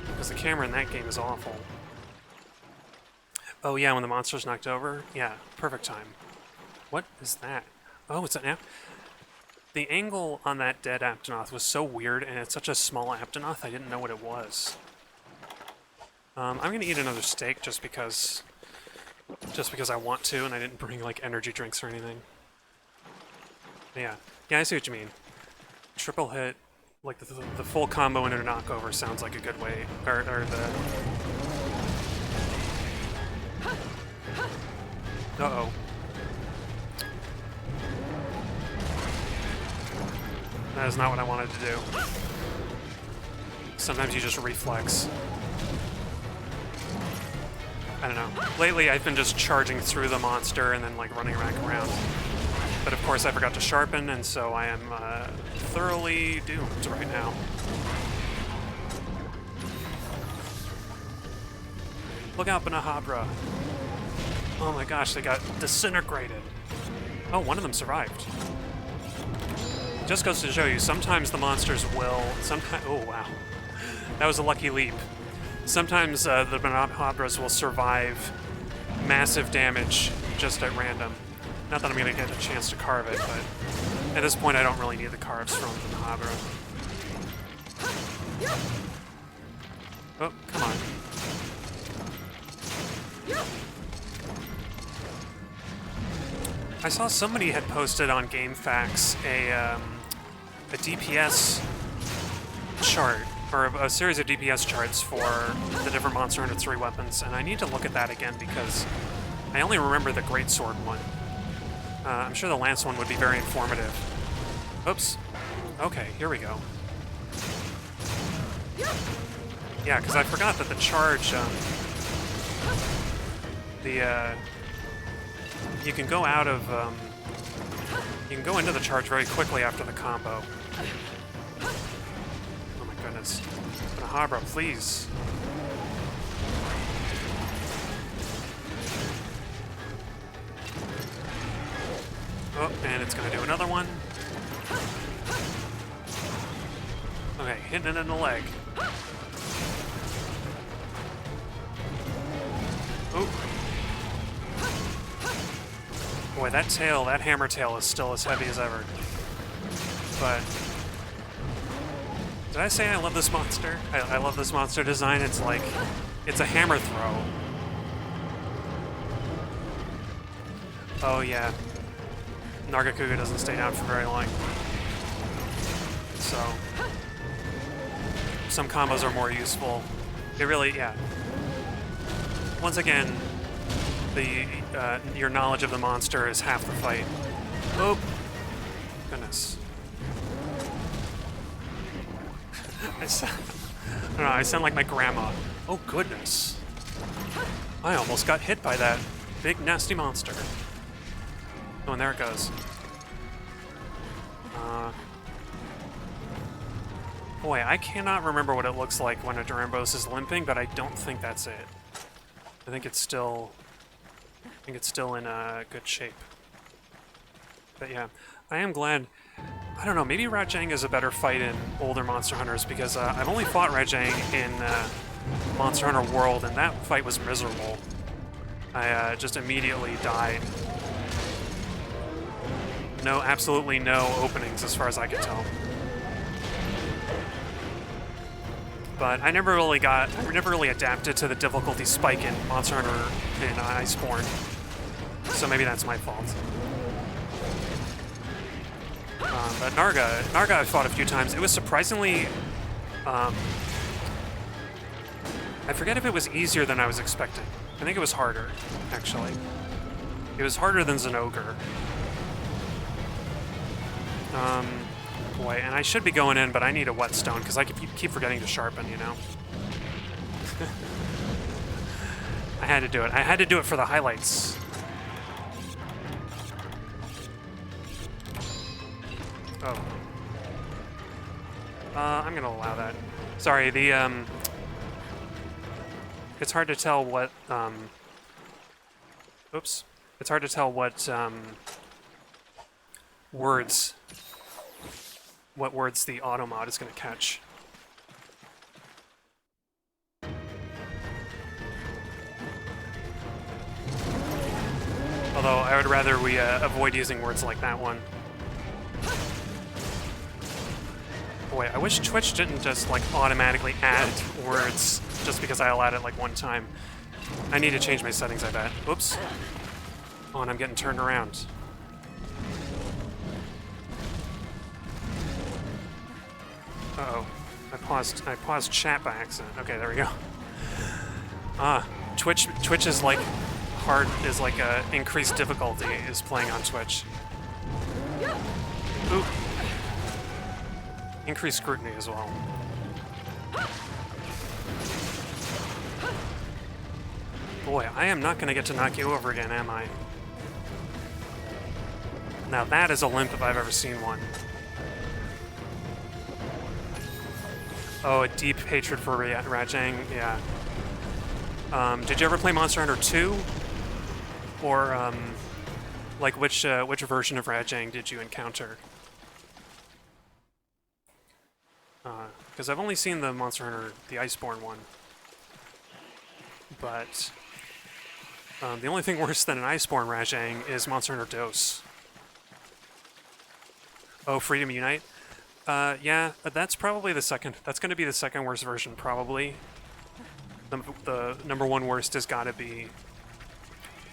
Because the camera in that game is awful. Oh yeah, when the monster's knocked over? Yeah, perfect time. What is that? Oh, it's an app. The angle on that dead Aptonoth was so weird, and it's such a small Aptonoth, I didn't know what it was. I'm gonna eat another steak just because I want to, and I didn't bring like energy drinks or anything. Yeah, I see what you mean. Triple hit, like the full combo into a knockover sounds like a good way, or the. Uh-oh. That is not what I wanted to do. Sometimes you just reflex. I don't know. Lately, I've been just charging through the monster and then like running back around. But of course, I forgot to sharpen, and so I am thoroughly doomed right now. Look out, Banahabra. Oh my gosh, they got disintegrated. Oh, one of them survived. Just goes to show you, sometimes the monsters will... Oh, wow. That was a lucky leap. Sometimes the Banahabras will survive massive damage just at random. Not that I'm going to get a chance to carve it, but at this point I don't really need the carves from Banahabra. Oh, come on. I saw somebody had posted on GameFAQs a DPS chart, or a series of DPS charts for the different Monster Hunter 3 weapons, and I need to look at that again because I only remember the Greatsword one. I'm sure the Lance one would be very informative. Oops. Okay, here we go. Yeah, because I forgot that the charge, you can go out of, you can go into the charge very quickly after the combo. Oh my goodness. Banahabra, please. Oh, and it's gonna do another one. Okay, hitting it in the leg. Ooh. Boy, that tail, that hammer tail is still as heavy as ever. But... Did I say I love this monster? I love this monster design. It's like... It's a hammer throw. Oh yeah. Nargacuga doesn't stay down for very long. So... Some combos are more useful. It really, yeah. Once again, your knowledge of the monster is half the fight. Oh, goodness. I don't know, I sound like my grandma. Oh, goodness. I almost got hit by that big, nasty monster. Oh, and there it goes. Boy, I cannot remember what it looks like when a Duramboros is limping, but I don't think that's it. I think it's still in good shape. But yeah, I am glad. I don't know, maybe Rajang is a better fight in older Monster Hunters because I've only fought Rajang in Monster Hunter World, and that fight was miserable. I just immediately died. No, absolutely no openings as far as I could tell. But I never really adapted to the difficulty spike in Monster Hunter and Iceborne. So maybe that's my fault. But Narga I've fought a few times. It was surprisingly... I forget if it was easier than I was expecting. I think it was harder, actually. It was harder than Zenogre. Boy, and I should be going in, but I need a whetstone, because I keep forgetting to sharpen, you know? I had to do it. I had to do it for the highlights. Oh. I'm gonna allow that. Sorry, the, it's hard to tell what, oops. It's hard to tell what, words the auto mod is gonna catch. Although I would rather we avoid using words like that one. Boy, I wish Twitch didn't just like automatically add words just because I allowed it like one time. I need to change my settings, I bet. Oops. Oh, and I'm getting turned around. Uh-oh. I paused chat by accident. Okay, there we go. Twitch is like is like increased difficulty is playing on Twitch. Ooh. Increased scrutiny as well. Boy, I am not gonna get to knock you over again, am I? Now that is a limp if I've ever seen one. Oh, a deep hatred for Rajang, yeah. Did you ever play Monster Hunter 2? Or, like, which version of Rajang did you encounter? Because I've only seen the Monster Hunter, the Iceborne one. But, the only thing worse than an Iceborne Rajang is Monster Hunter DOS. Oh, Freedom Unite? Yeah, that's probably the second. That's going to be the second worst version, probably. The number one worst has got to be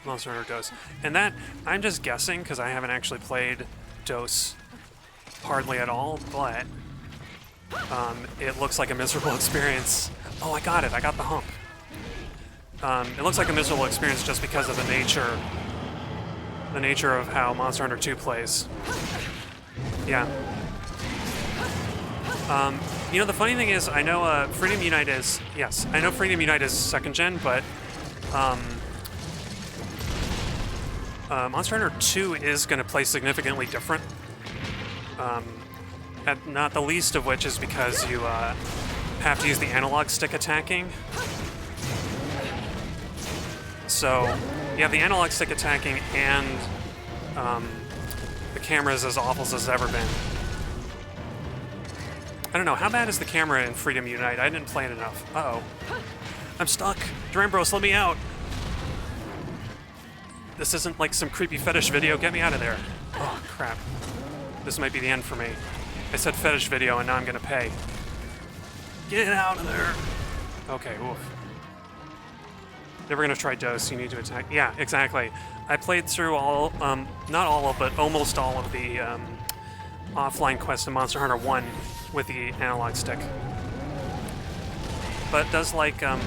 Monster Hunter DOS. And that, I'm just guessing, because I haven't actually played DOS hardly at all, but it looks like a miserable experience. Oh, I got it. I got the hump. It looks like a miserable experience just because of the nature of how Monster Hunter 2 plays. Yeah. You know, the funny thing is, I know Freedom Unite is... Yes, I know Freedom Unite is second gen, but Monster Hunter 2 is going to play significantly different. Not the least of which is because you have to use the analog stick attacking. So you have the analog stick attacking, and the camera is as awful as it's ever been. I don't know, how bad is the camera in Freedom Unite? I didn't play it enough. Uh-oh. I'm stuck! Duramboros, let me out! This isn't like some creepy fetish video, get me out of there. Oh, crap. This might be the end for me. I said fetish video and now I'm gonna pay. Get out of there! Okay, oof. Never gonna try DOS, you need to attack. Yeah, exactly. I played through all, not all of, but almost all of the offline quests in Monster Hunter 1 with the analog stick. But does like, oh,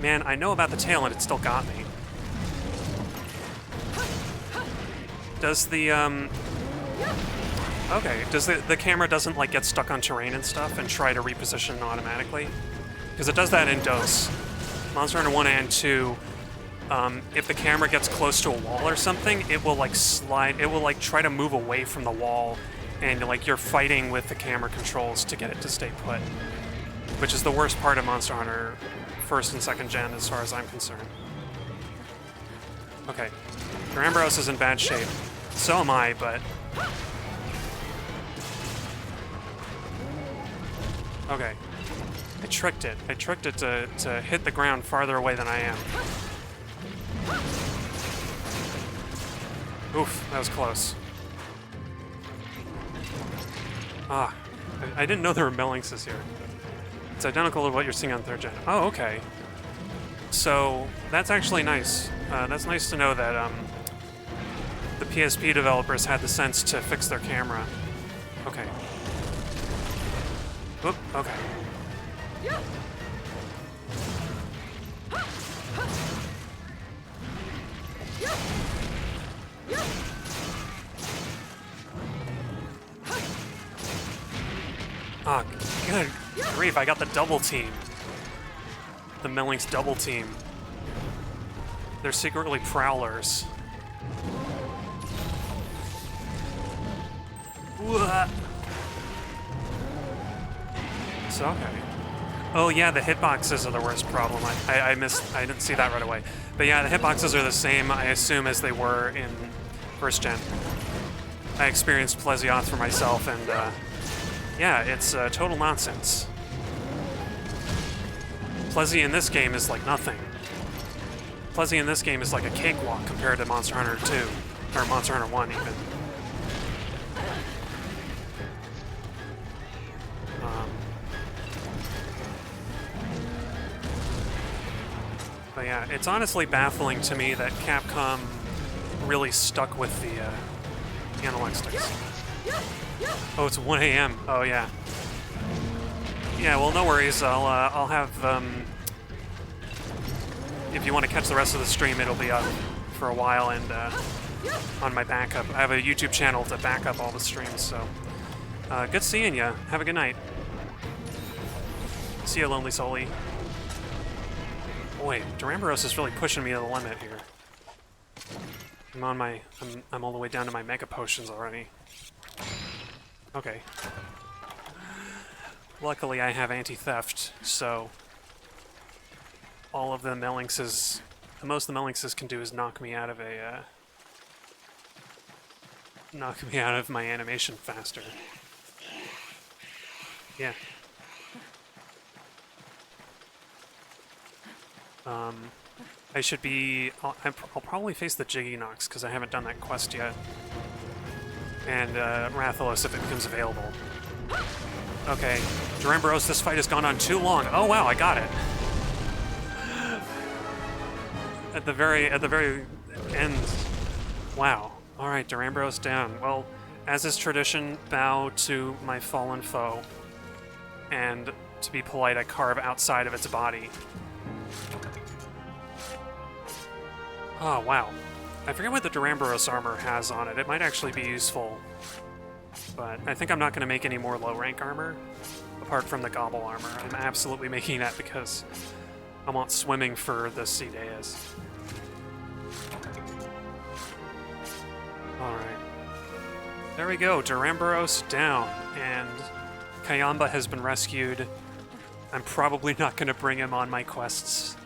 man, I know about the tail and it still got me. Does the, okay, does the camera doesn't like get stuck on terrain and stuff and try to reposition automatically? Because it does that in DOS. Monster Hunter 1 and 2, if the camera gets close to a wall or something, it will like slide, it will like try to move away from the wall, and like you're fighting with the camera controls to get it to stay put. Which is the worst part of Monster Hunter 1st and 2nd gen as far as I'm concerned. Okay, Duramboros is in bad shape. So am I, but... Okay. I tricked it. I tricked it to hit the ground farther away than I am. Oof, that was close. Ah, I didn't know there were Melinxes here. It's identical to what you're seeing on 3rd gen. Oh, okay. So, that's actually nice. That's nice to know that the PSP developers had the sense to fix their camera. Okay. Oop, okay. Ah, good grief, I got the double team. The Melinx double team. They're secretly prowlers. So, okay. Oh yeah, the hitboxes are the worst problem. I didn't see that right away. But yeah, the hitboxes are the same, I assume, as they were in first gen. I experienced Plesioth for myself, and yeah, it's total nonsense. Plesi in this game is like nothing. Plesi in this game is like a cakewalk compared to Monster Hunter 2, or Monster Hunter 1 even. But yeah, it's honestly baffling to me that Capcom really stuck with the analog sticks. Oh, it's 1 a.m. Oh yeah. Yeah, well, no worries. I'll have if you want to catch the rest of the stream, it'll be up for a while and on my backup. I have a YouTube channel to back up all the streams, so good seeing ya. Have a good night. See ya, Lonely Soully. Boy, Duramboros is really pushing me to the limit here. I'm all the way down to my Mega Potions already. Okay. Luckily, I have anti-theft, so all of the Melinxes, the most the Melinxes can do is knock me out of my animation faster. Yeah. I should be... I'll probably face the Jiggy Nox, because I haven't done that quest yet. And Rathalos if it becomes available. Okay, Duramboros, this fight has gone on too long. Oh wow, I got it. At the very end. Wow. Alright, Duramboros down. Well, as is tradition, bow to my fallen foe. And to be polite, I carve outside of its body. Oh, wow. I forget what the Duramboros armor has on it. It might actually be useful. But I think I'm not going to make any more low-rank armor, apart from the Gobble armor. I'm absolutely making that because I want swimming for the Sea Deas. Alright. There we go, Duramboros down, and Kayamba has been rescued. I'm probably not going to bring him on my quests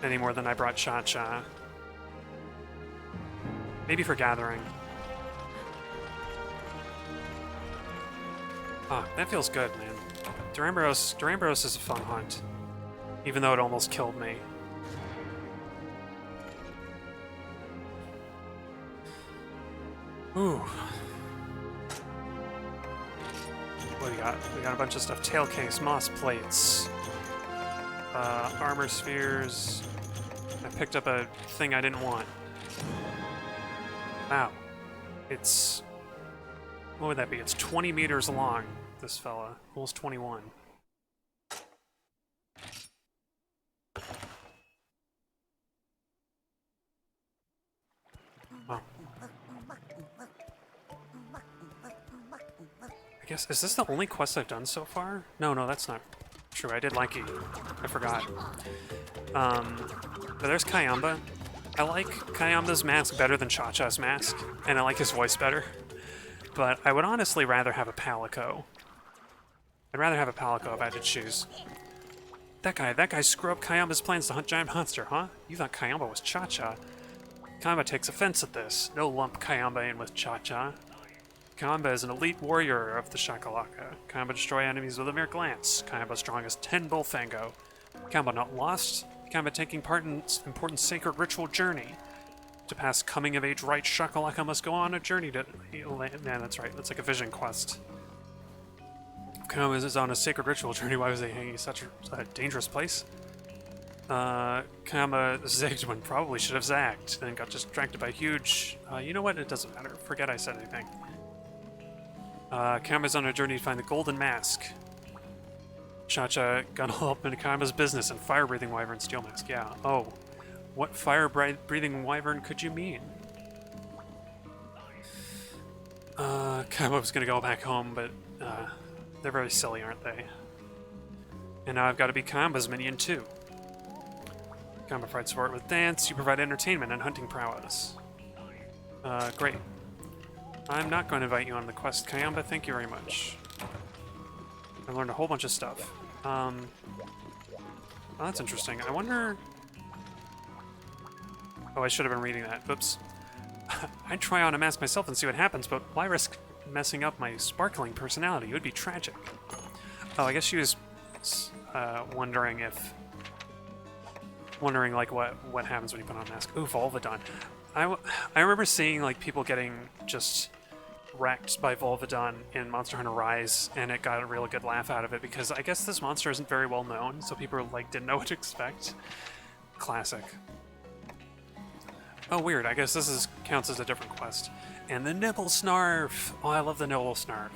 any more than I brought Cha-Cha. Maybe for gathering. Ah, that feels good, man. Duramboros is a fun hunt. Even though it almost killed me. Ooh. What do we got? We got a bunch of stuff. Tail case, moss plates, armor spheres. I picked up a thing I didn't want. Wow. It's... what would that be? It's 20 meters long, this fella. Almost 21. Oh. I guess, is this the only quest I've done so far? No, that's not true. I did like it. I forgot. But there's Kayamba. I like Kayamba's mask better than Cha-Cha's mask, and I like his voice better. But I would honestly rather have a Palico. I'd rather have a Palico if I had to choose. That guy screwed up Kayamba's plans to hunt giant monster, huh? You thought Kayamba was Cha-Cha. Kayamba takes offense at this. No lump Kayamba in with Cha-Cha. Kayamba is an elite warrior of the Shakalaka. Kayamba destroy enemies with a mere glance. Kayamba strong as 10 Bullfango. Kayamba not lost. Kayamba taking part in important sacred ritual journey. To pass coming-of-age right, Shakalaka must go on a journey to... Man, that's right. That's like a vision quest. Kayamba is on a sacred ritual journey. Why was he hanging in such a dangerous place? Kayamba zigged when probably should have zagged, then got distracted by huge... you know what? It doesn't matter. Forget I said anything. Kayamba's on a journey to find the golden mask. Cha-Cha got all up into Kayamba's business and fire-breathing wyvern steel mask. Yeah. Oh. What fire-breathing wyvern could you mean? Kayamba was gonna go back home, but they're very silly, aren't they? And now I've got to be Kayamba's minion too. Kayamba provides support with dance. You provide entertainment and hunting prowess. Great. I'm not going to invite you on the quest, Kayamba. Thank you very much. I learned a whole bunch of stuff. Oh, that's interesting. I wonder... Oh, I should have been reading that. Oops. I'd try on a mask myself and see what happens, but why risk messing up my sparkling personality? It would be tragic. Oh, I guess she was wondering if... Wondering, like, what happens when you put on a mask. Ooh, Volvidon. I remember seeing, like, people getting just wrecked by Volvidon in Monster Hunter Rise, and it got a really good laugh out of it, because I guess this monster isn't very well known, so people, like, didn't know what to expect. Classic. Oh, weird. I guess this counts as a different quest. And the nibelsnarf! Oh, I love the nibelsnarf.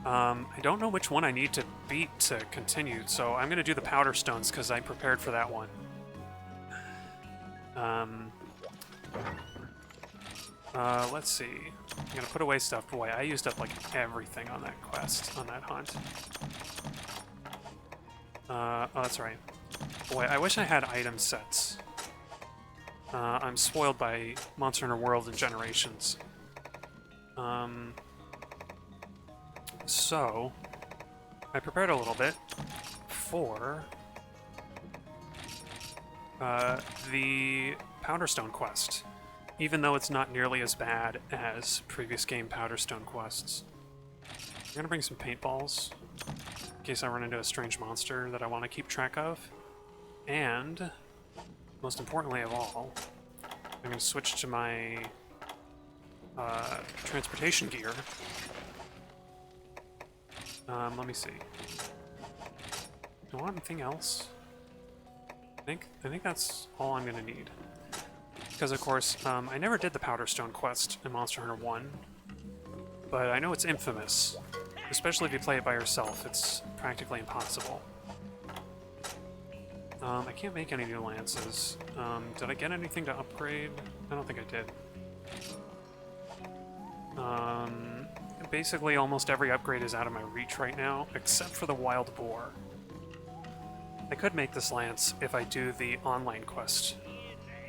I don't know which one I need to beat to continue, so I'm going to do the powderstones because I prepared for that one. Let's see. I'm going to put away stuff. Boy, I used up like everything on that quest, on that hunt. Oh, that's right. Boy, I wish I had item sets. I'm spoiled by Monster Hunter World and Generations. So, I prepared a little bit for the Powderstone quest, even though it's not nearly as bad as previous game Powderstone quests. I'm gonna bring some paintballs in case I run into a strange monster that I want to keep track of, and most importantly of all, I'm gonna switch to my transportation gear. Let me see. Do I want anything else? I think that's all I'm gonna need. Because of course, I never did the Powderstone quest in Monster Hunter 1, but I know it's infamous. Especially if you play it by yourself, it's practically impossible. I can't make any new lances. Did I get anything to upgrade? I don't think I did. Basically, almost every upgrade is out of my reach right now, except for the Wild Boar. I could make this lance if I do the online quest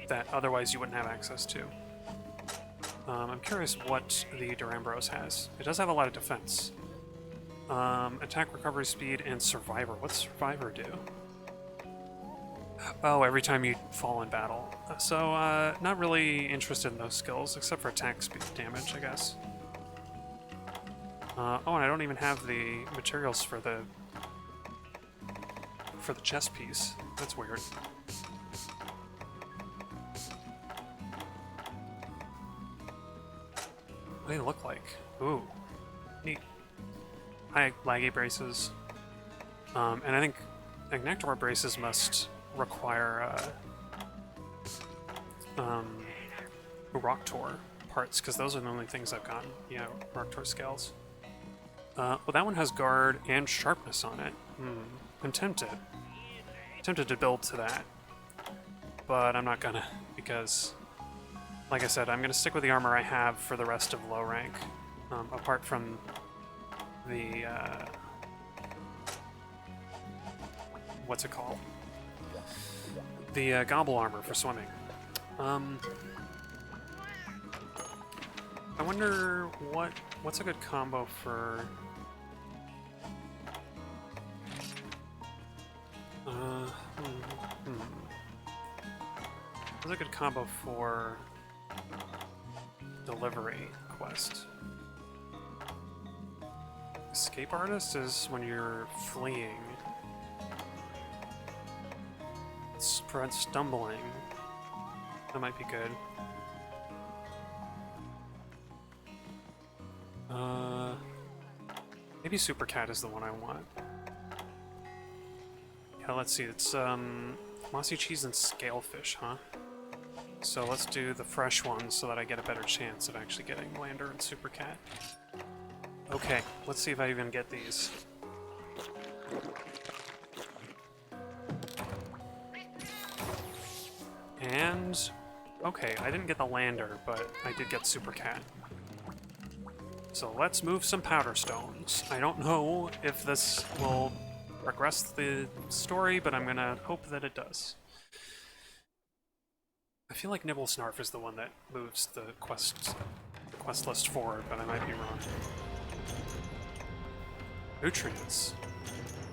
that otherwise you wouldn't have access to. I'm curious what the duramboros has. It does have a lot of defense. Attack, recovery speed, and survivor. What's survivor do? Oh, every time you fall in battle. So, not really interested in those skills, except for attack speed damage, I guess. Oh, and I don't even have the materials for the chest piece. That's weird. What do they look like? Ooh, neat. I laggy braces. And I think Nectar braces must require Rocktor parts, because those are the only things I've gotten. Yeah, Rocktor scales. Well, that one has guard and sharpness on it. I'm tempted. Tempted to build to that. But I'm not gonna, because, like I said, I'm gonna stick with the armor I have for the rest of low rank. Apart from the, what's it called? The gobble armor for swimming. I wonder what's a good combo for... What's a good combo for delivery quest? Escape artist is when you're fleeing. Spread stumbling. That might be good. Maybe Super Cat is the one I want. Yeah, let's see. It's mossy cheese and scalefish, huh? So let's do the fresh ones so that I get a better chance of actually getting Lander and Super Cat. Okay, let's see if I even get these. And... okay, I didn't get the Lander, but I did get Super Cat. So let's move some powderstones. I don't know if this will progress the story, but I'm gonna hope that it does. I feel like nibelsnarf is the one that moves the quest quest list for, but I might be wrong. Nutrients.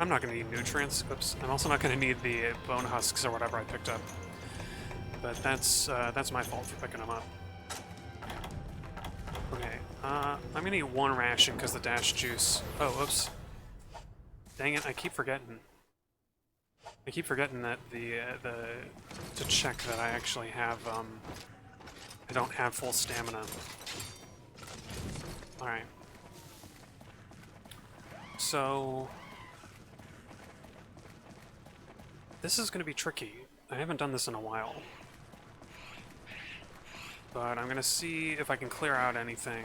I'm not going to need nutrients. Oops. I'm also not going to need the bone husks or whatever I picked up. But that's my fault for picking them up. Okay, I'm going to eat one ration because the dash juice... Oh, whoops. Dang it, I keep forgetting. I keep forgetting that to check that I actually have, I don't have full stamina. Alright. So... This is going to be tricky. I haven't done this in a while. But I'm going to see if I can clear out anything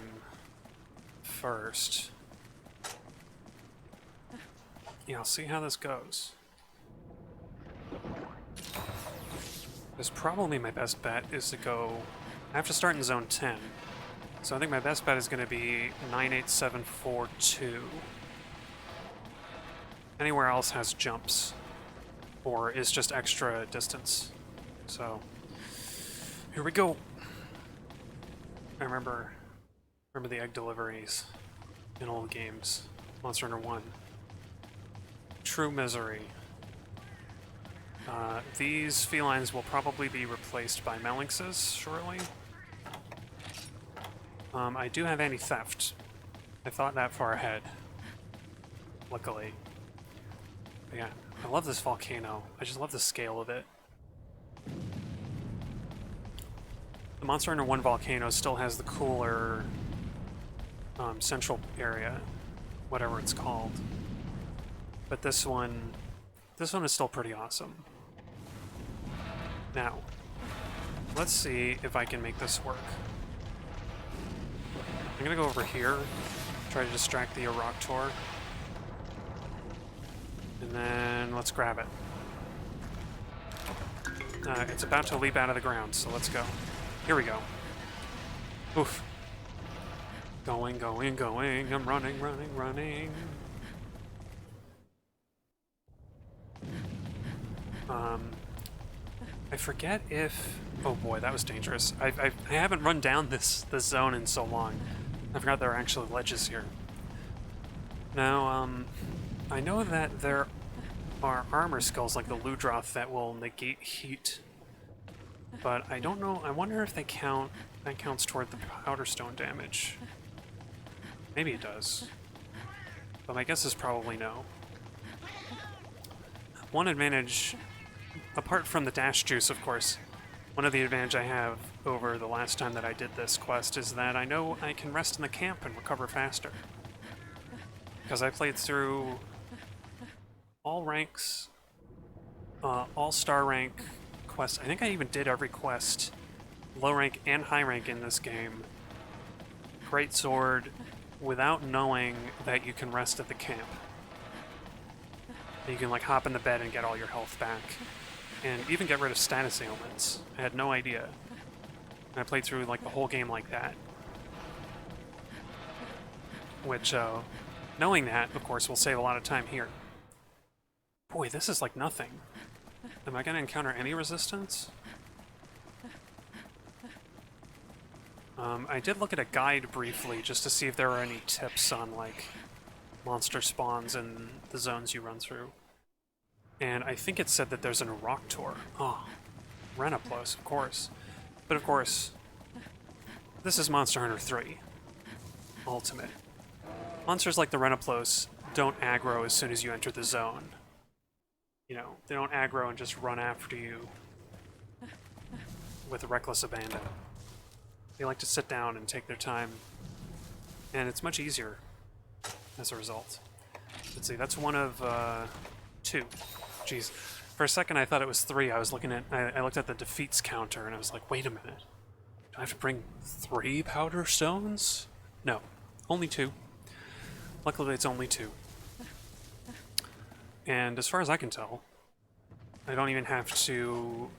first. Yeah, I'll see how this goes. Because probably my best bet is to go... I have to start in Zone 10. So I think my best bet is going to be 98742. Anywhere else has jumps. Or is just extra distance. So, here we go. I remember the egg deliveries in old games. Monster Hunter 1. True misery. These felines will probably be replaced by melinxes shortly. I do have anti-theft. I thought that far ahead. Luckily. But yeah, I love this volcano. I just love the scale of it. The Monster Hunter 1 volcano still has the cooler central area, whatever it's called. But this one is still pretty awesome. Now, let's see if I can make this work. I'm gonna go over here, try to distract the Oroctor. And then let's grab it. It's about to leap out of the ground, so let's go. Here we go. Oof. Going, going, going. I'm running, running, running. I forget if... Oh boy, that was dangerous. I haven't run down this zone in so long. I forgot there are actually ledges here. Now, I know that there are armor skulls like the Ludroth that will negate heat. But I don't know, I wonder if they count, that counts toward the powderstone damage. Maybe it does. But my guess is probably no. One advantage, apart from the dash juice, of course, one of the advantage I have over the last time that I did this quest is that I know I can rest in the camp and recover faster. Because I played through all ranks, all star rank quests. I think I even did every quest, low rank and high rank in this game. Great sword, without knowing that you can rest at the camp. You can like hop in the bed and get all your health back. And even get rid of status ailments. I had no idea. And I played through like the whole game like that. Which, knowing that, of course, will save a lot of time here. Boy, this is like nothing. Am I going to encounter any resistance? I did look at a guide briefly just to see if there were any tips on like monster spawns in the zones you run through. And I think it said that there's an Oroctor. Oh, Renaplos, of course. But of course, this is Monster Hunter 3 Ultimate. Monsters like the Renaplos don't aggro as soon as you enter the zone. You know, they don't aggro and just run after you with reckless abandon. They like to sit down and take their time, and it's much easier as a result. Let's see, that's one of 2. Jeez. For a second I thought it was 3. I was looking at, I looked at the defeats counter and I was like, wait a minute. Do I have to bring 3 powder stones? No, only 2. Luckily it's only 2. And as far as I can tell, I don't even have to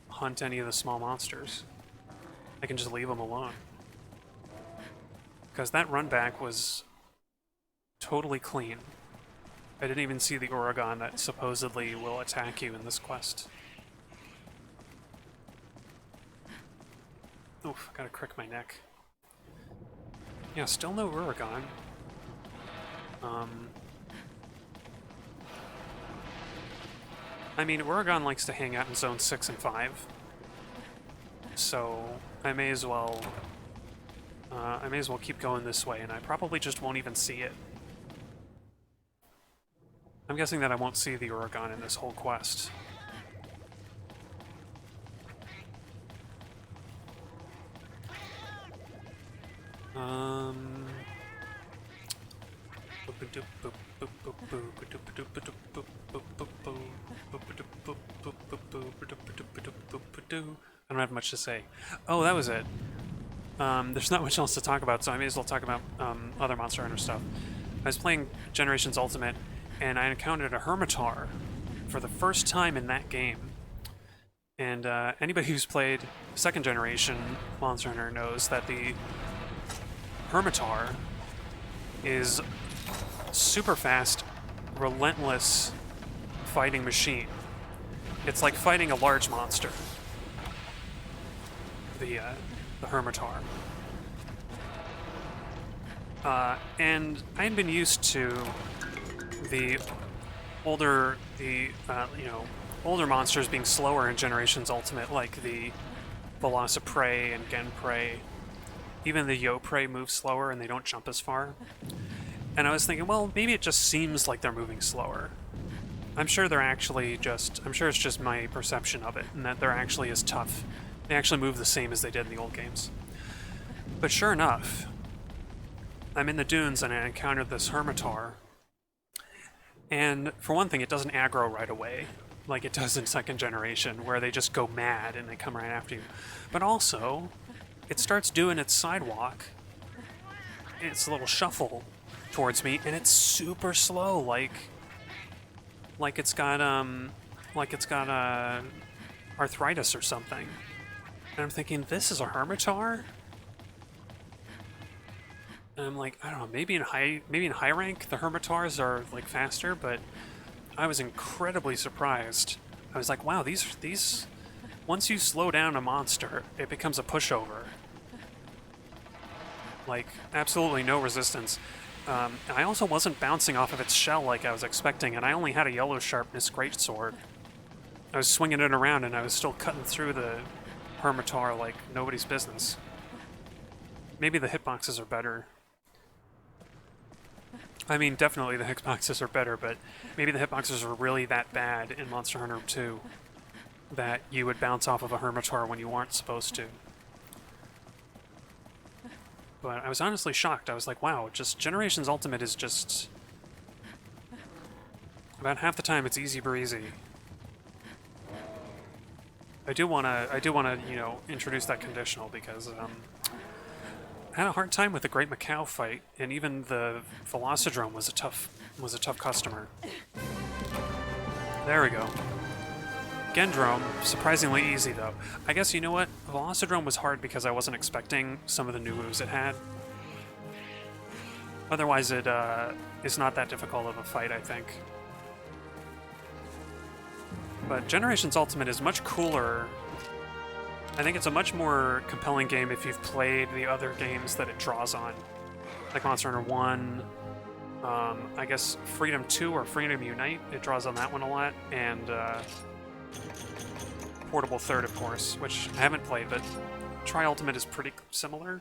hunt any of the small monsters. I can just leave them alone. Because that run back was totally clean. I didn't even see the Oregon that supposedly will attack you in this quest. Oof, gotta crick my neck. Yeah, still no Uragon. I mean, Uragon likes to hang out in Zone 6 and 5. So I may as well keep going this way, and I probably just won't even see it. I'm guessing that I won't see the Uragon in this whole quest. I don't have much to say. Oh, that was it. There's not much else to talk about, so I may as well talk about other Monster Hunter stuff. I was playing Generations Ultimate, and I encountered a Hermitar for the first time in that game. And anybody who's played second generation Monster Hunter knows that the Hermitar is super fast, relentless fighting machine. It's like fighting a large monster. The Hermitar. And I had been used to the older monsters being slower in Generations Ultimate, like the Velociprey and Genprey. Even the Yoprey move slower and they don't jump as far. And I was thinking, well, maybe it just seems like they're moving slower. I'm sure it's just my perception of it, and that they're actually as tough. They actually move the same as they did in the old games. But sure enough, I'm in the dunes and I encountered this Hermitar. And for one thing, it doesn't aggro right away, like it does in second generation, where they just go mad and they come right after you. But also, it starts doing its sidewalk, its little shuffle towards me, and it's super slow, like it's got arthritis or something. And I'm thinking, this is a Hermitar? And I'm like, I don't know, maybe in high rank the Hermitars are like faster, but I was incredibly surprised. I was like, wow, these once you slow down a monster, it becomes a pushover. Like, absolutely no resistance. I also wasn't bouncing off of its shell like I was expecting, and I only had a yellow sharpness greatsword. I was swinging it around, and I was still cutting through the Hermitar like nobody's business. Maybe the hitboxes are better. I mean, definitely the hitboxes are better, but maybe the hitboxes are really that bad in Monster Hunter 2 that you would bounce off of a Hermitar when you weren't supposed to. But I was honestly shocked. I was like, wow, just Generations Ultimate is just... about half the time it's easy breezy. I do wanna, you know, introduce that conditional because I had a hard time with the Great Macau fight, and even the Velocidrome was a tough customer. There we go. Gendrome, surprisingly easy though. I guess, you know what? Velocidrome was hard because I wasn't expecting some of the new moves it had. Otherwise it is not that difficult of a fight, I think. But Generations Ultimate is much cooler. I think it's a much more compelling game if you've played the other games that it draws on. Like Monster Hunter 1, I guess Freedom 2 or Freedom Unite, it draws on that one a lot, and Portable Third, of course, which I haven't played, but Tri-Ultimate is pretty similar.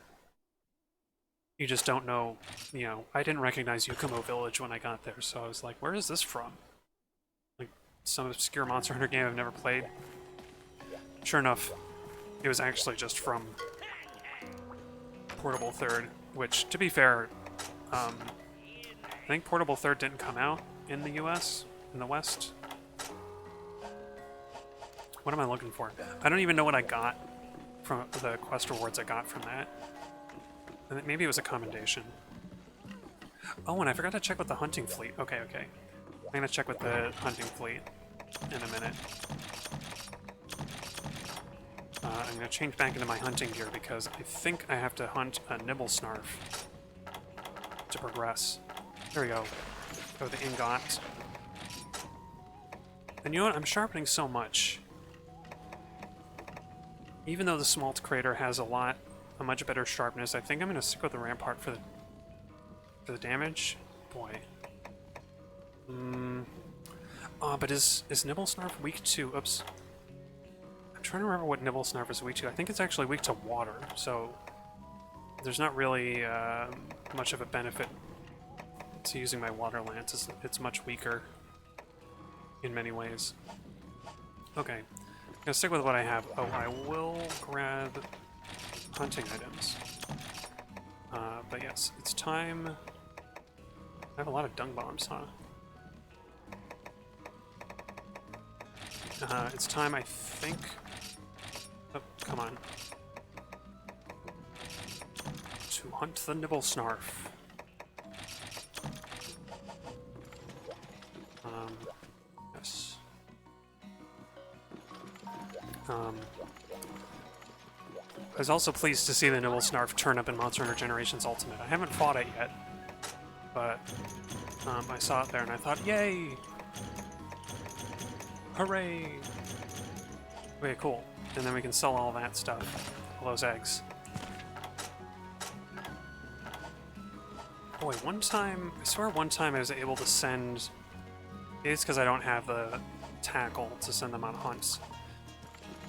You just don't know, you know, I didn't recognize Yukumo Village when I got there, so I was like, where is this from? Like, some obscure Monster Hunter game I've never played. Sure enough, it was actually just from Portable Third, which, to be fair, I think Portable Third didn't come out in the US, in the West. What am I looking for? I don't even know what I got from the quest rewards I got from that. I think maybe it was a commendation. Oh, and I forgot to check with the hunting fleet. Okay. I'm gonna check with the hunting fleet in a minute. I'm gonna change back into my hunting gear because I think I have to hunt a nibelsnarf to progress. There we go. Go with the ingot. And you know what? I'm sharpening so much. Even though the smalt crater has a lot a much better sharpness. I think I'm going to stick with the rampart for the damage. Boy. But is nibelsnarf weak to... Oops. I'm trying to remember what nibelsnarf is weak to. I think it's actually weak to water, so there's not really much of a benefit to using my water lance. It's much weaker in many ways. Okay, I'm gonna stick with what I have. Oh, I will grab hunting items. But yes, it's time. I have a lot of dung bombs, huh? It's time, I think. Oh, come on. To hunt the nibelsnarf. Yes. I was also pleased to see the nibelsnarf turn up in Monster Hunter Generations Ultimate. I haven't fought it yet, but I saw it there and I thought, yay! Hooray! Okay, cool. And then we can sell all that stuff. All those eggs. Boy, one time... I swear one time I was able to send... It's because I don't have the tackle to send them on hunts.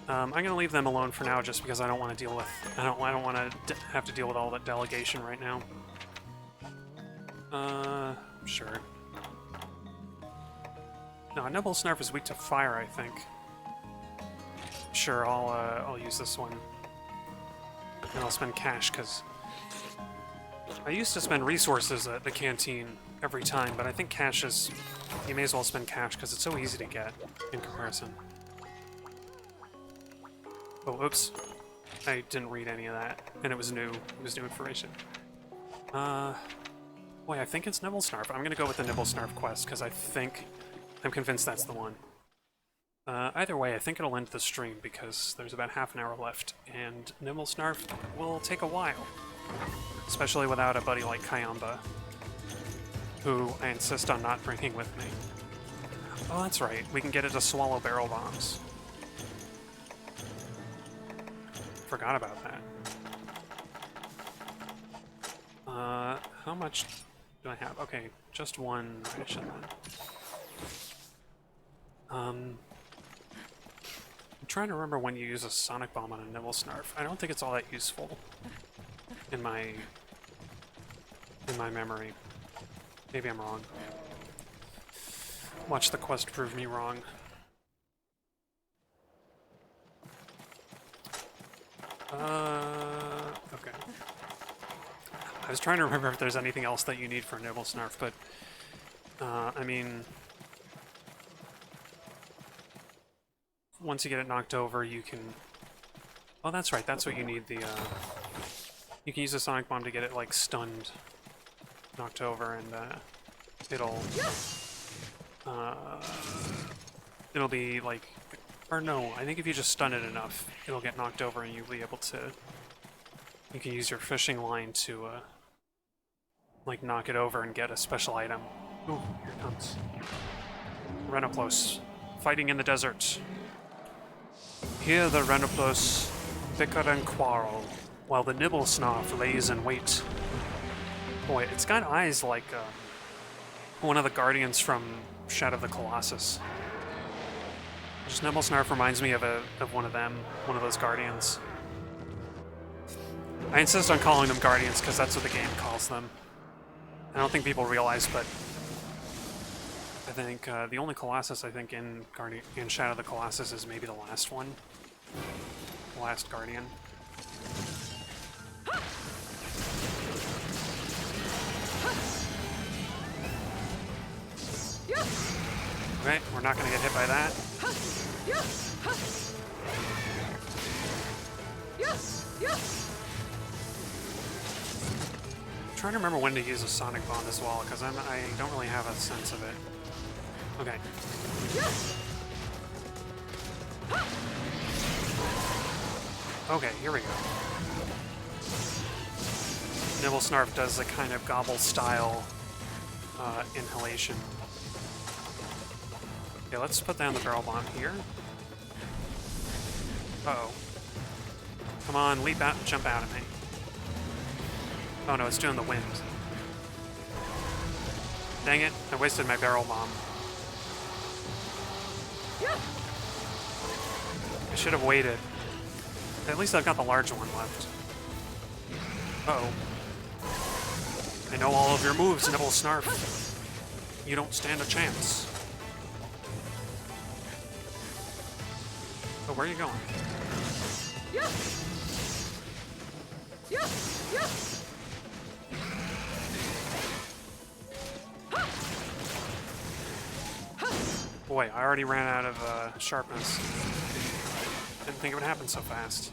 I'm gonna leave them alone for now just because I don't want to deal with... I don't want to have to deal with all that delegation right now. Sure. No, nibelsnarf is weak to fire, I think. Sure, I'll use this one. And I'll spend cash, because... I used to spend resources at the canteen every time, but I think cash is... You may as well spend cash, because it's so easy to get, in comparison. Oh, oops. I didn't read any of that, and it was new. It was new information. Boy, I think it's nibelsnarf. I'm gonna go with the nibelsnarf quest, because I'm convinced that's the one. Either way, I think it'll end the stream, because there's about half an hour left, and nibelsnarf will take a while. Especially without a buddy like Kayamba, who I insist on not bringing with me. Oh, that's right. We can get it to swallow barrel bombs. Forgot about that. How much do I have? Okay, just one ration then. I'm trying to remember when you use a sonic bomb on a nibelsnarf. I don't think it's all that useful in my memory. Maybe I'm wrong. Watch the quest prove me wrong. Okay. I was trying to remember if there's anything else that you need for a nibelsnarf, but I mean, once you get it knocked over, you can... Oh, that's right, that's what you need, the, you can use a sonic bomb to get it, like, stunned, knocked over, and, it'll be, like... Or no, I think if you just stun it enough, it'll get knocked over and you'll be able to... You can use your fishing line to, like, knock it over and get a special item. Ooh, here it comes. Renoplos, fighting in the desert. Here the Renoplos bicker and quarrel, while the nibelsnarf lays in wait. Boy, it's got eyes like one of the guardians from Shadow of the Colossus. Just nibelsnarf reminds me of one of them, one of those guardians. I insist on calling them guardians because that's what the game calls them. I don't think people realize, but I think the only Colossus I think in Shadow of the Colossus is maybe the last one. The last guardian. Okay, we're not gonna get hit by that. I'm trying to remember when to use a sonic bomb as well, because I don't really have a sense of it. Okay. Okay, here we go. Nibelsnarf does a kind of gobble-style inhalation. Okay, let's put down the barrel bomb here. Uh-oh. Come on, leap out and jump out at me. Oh no, it's doing the wind. Dang it, I wasted my barrel bomb. I should have waited. At least I've got the large one left. Uh-oh. I know all of your moves, Nibelsnarf. You don't stand a chance. Oh, where are you going? Boy, I already ran out of sharpness. Didn't think it would happen so fast.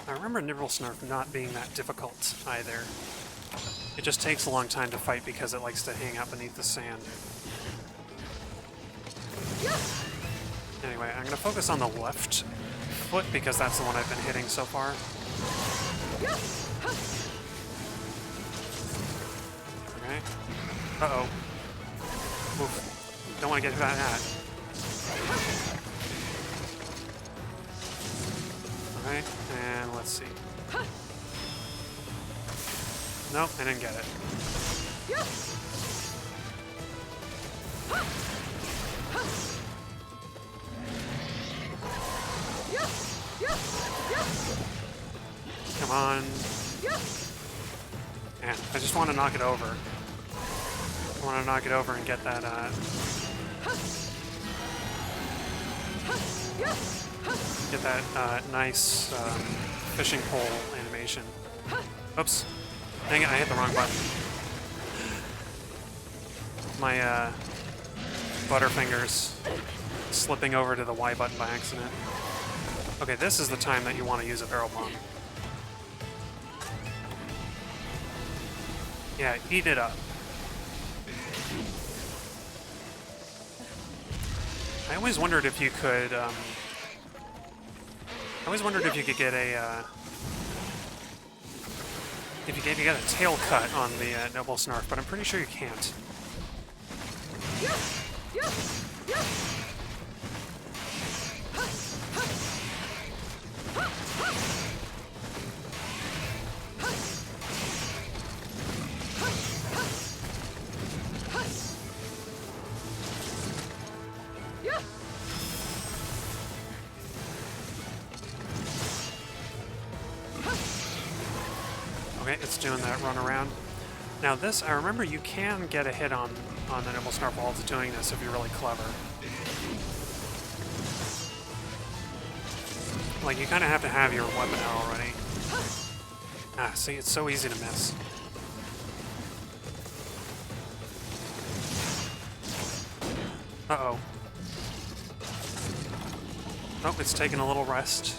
I remember Nibelsnarf not being that difficult either. It just takes a long time to fight because it likes to hang out beneath the sand. Anyway, I'm going to focus on the left foot because that's the one I've been hitting so far. Okay. Uh-oh. Oof. Don't want to get hit by that. Alright, and let's see. Nope, I didn't get it. Come on. Man, I just want to knock it over. I want to knock it over and get that, nice fishing pole animation. Oops. Dang it, I hit the wrong button. My butterfingers slipping over to the Y button by accident. Okay, this is the time that you want to use a barrel bomb. Yeah, eat it up. I always wondered if you could, get a, if you get a tail cut on the Nibelsnarf, but I'm pretty sure you can't. Okay, it's doing that run around. Now this, I remember you can get a hit on the Nibelsnarf while it's doing this if you're really clever. Like, you kind of have to have your weapon out already. Ah, see, it's so easy to miss. Uh-oh. Oh, it's taking a little rest.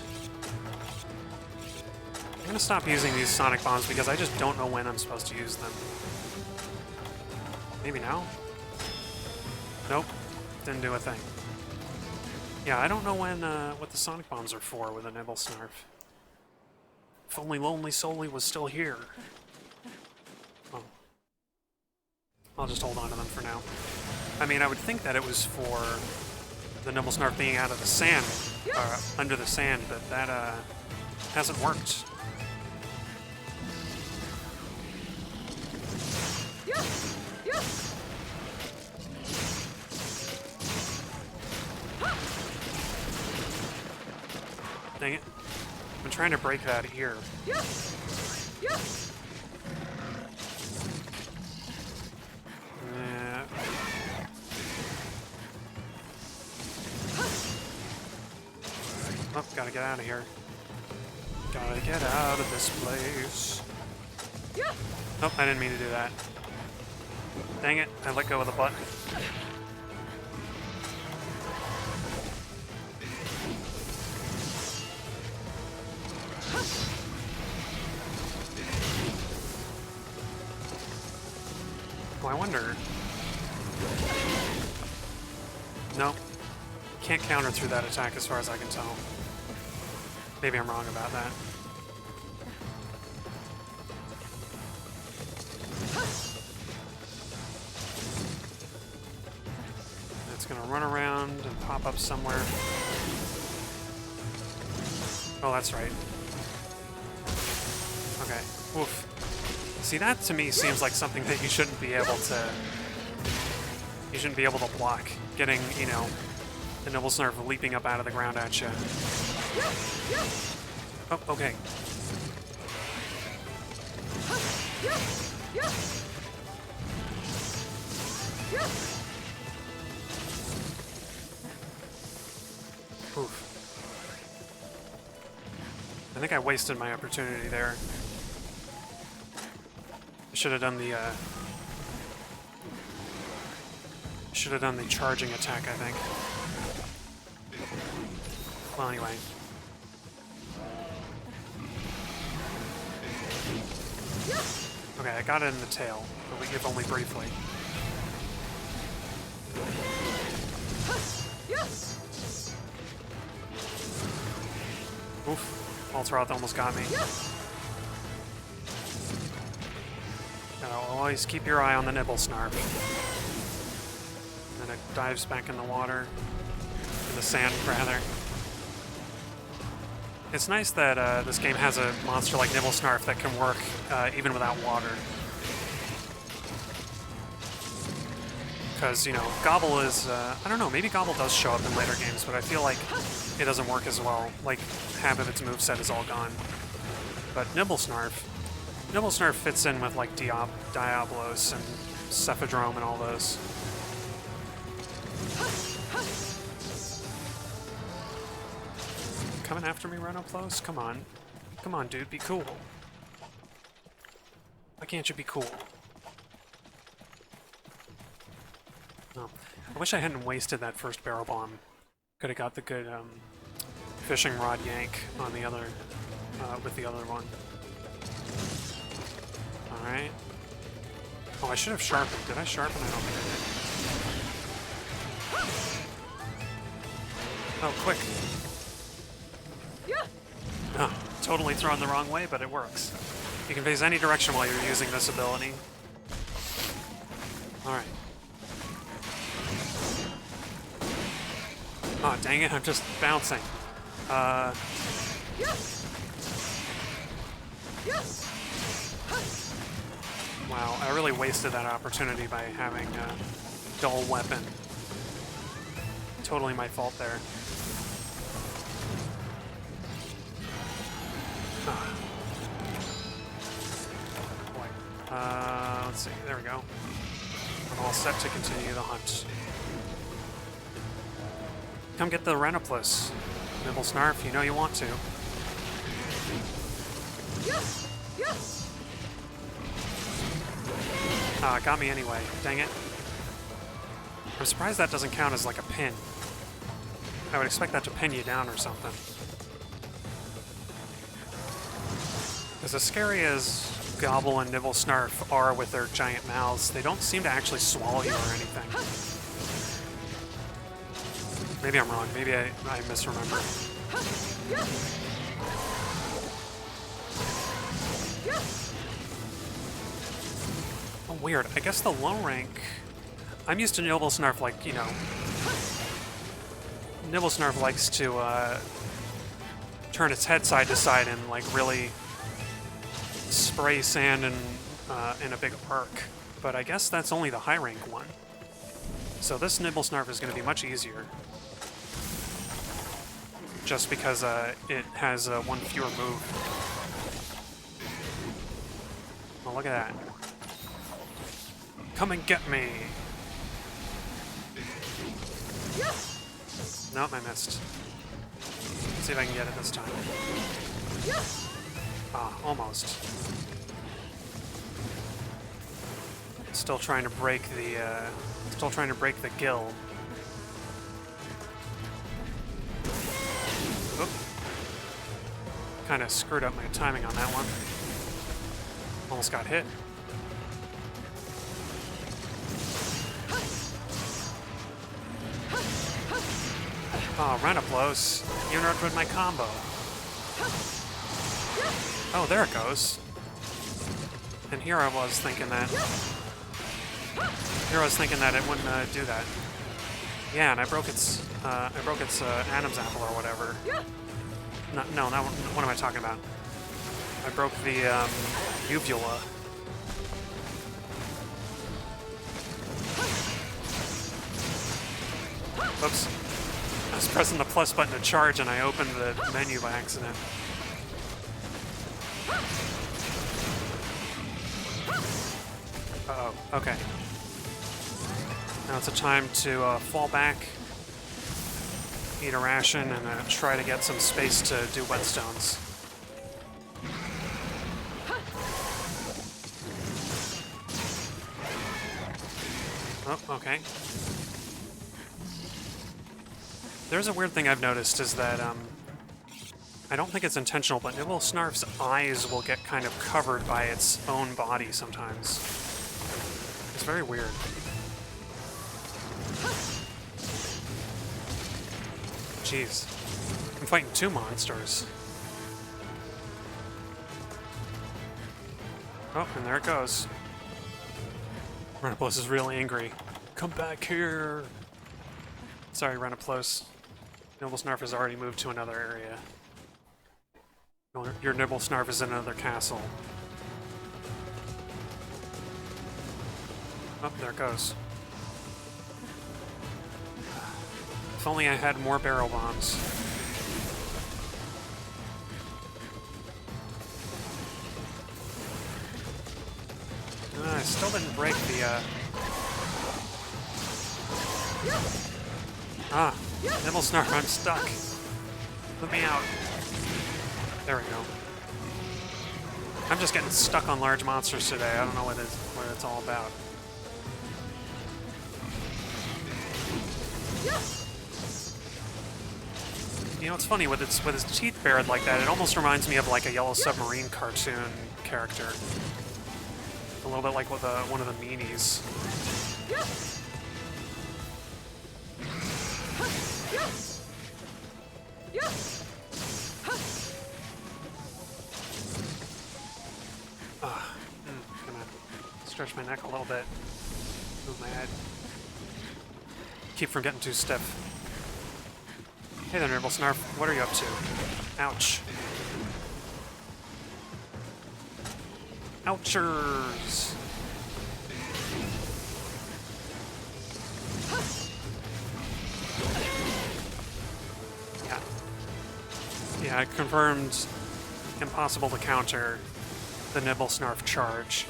I'm gonna stop using these sonic bombs because I just don't know when I'm supposed to use them. Maybe now? Nope. Didn't do a thing. Yeah, I don't know when, what the sonic bombs are for with a Nibelsnarf. If only Lonely Solly was still here. Oh. I'll just hold on to them for now. I mean, I would think that it was for the Nibelsnarf being out of the sand, under the sand, but that, hasn't worked. Dang it. I'm trying to break that ear. Oh, gotta get out of here. Gotta get out of this place. Nope, I didn't mean to do that. Dang it, I let go of the button. Oh, I wonder... Nope. Can't counter through that attack as far as I can tell. Maybe I'm wrong about that. It's gonna run around and pop up somewhere. Oh, that's right. Okay. Oof. See, that to me seems like something that you shouldn't be able to... You shouldn't be able to block. Getting, you know, the nibelsnarf leaping up out of the ground at you. Oh, okay. Oof. I think I wasted my opportunity there. I should have done the, should have done the charging attack, I think. Well, anyway. Okay, I got it in the tail, but if only briefly. Oof, Ultrath almost got me. Gotta always keep your eye on the nibelsnarf. And then it dives back in the water. In the sand, rather. It's nice that this game has a monster like nibelsnarf that can work even without water. Because, you know, Gobble is... I don't know, maybe Gobble does show up in later games, but I feel like it doesn't work as well. Like, half of its moveset is all gone. But nibelsnarf fits in with, like, Diablos and Cephadrome and all those. Coming after me right up close? Come on. Come on, dude, be cool. Why can't you be cool? Oh. I wish I hadn't wasted that first barrel bomb. Could have got the good fishing rod yank on the other, with the other one. Alright. Oh, I should have sharpened. Did I sharpen? I don't think I did. Oh, quick. Huh. Totally thrown the wrong way, but it works. You can face any direction while you're using this ability. Alright. Oh, dang it, I'm just bouncing. Wow, I really wasted that opportunity by having a dull weapon. Totally my fault there. Boy. Let's see, there we go. I'm all set to continue the hunt. Come get the Renoplis. Nibelsnarf, you know you want to. Ah, got me anyway. Dang it. I'm surprised that doesn't count as like a pin. I would expect that to pin you down or something. As scary as Gobble and nibelsnarf are with their giant mouths, they don't seem to actually swallow you or anything. Maybe I'm wrong. Maybe I misremember. Oh, weird. I guess the low rank... I'm used to nibelsnarf, like, you know... Nibelsnarf likes to, turn its head side to side and, like, really spray sand in a big arc. But I guess that's only the high rank one. So this nibelsnarf is going to be much easier. Just because it has one fewer move. Oh, look at that. Come and get me! Nope, I missed. Let's see if I can get it this time. Ah, almost. Still trying to break the, gill. Oop. Kind of screwed up my timing on that one. Almost got hit. Oh, Renoplos, you interrupted with my combo. Oh, there it goes. And here I was thinking that... it wouldn't do that. Yeah, and I broke its Adam's apple or whatever. No, what am I talking about? I broke the uvula. Oops. I was pressing the plus button to charge and I opened the menu by accident. Uh-oh, okay. Now it's a time to fall back, eat a ration, and try to get some space to do whetstones. Oh, okay. There's a weird thing I've noticed is that, I don't think it's intentional, but Nibelsnarf's eyes will get kind of covered by its own body sometimes. It's very weird. Jeez. I'm fighting two monsters. Oh, and there it goes. Renoplos is really angry. Come back here! Sorry, Renoplos. Nibelsnarf has already moved to another area. Your Nibelsnarf is in another castle. Oh, there it goes. If only I had more barrel bombs. I still didn't break the, Ah, Nibelsnarf, I'm stuck. Let me out. There we go. I'm just getting stuck on large monsters today. I don't know what it's all about. You know, it's funny, with its teeth bared like that, it almost reminds me of like a Yellow Submarine cartoon character. A little bit like with one of the meanies. Gonna stretch my neck a little bit. Move my head. Keep from getting too stiff. Hey there, Nibelsnarf. What are you up to? Ouch. Ouchers! Yeah, I confirmed impossible to counter the Nibelsnarf charge.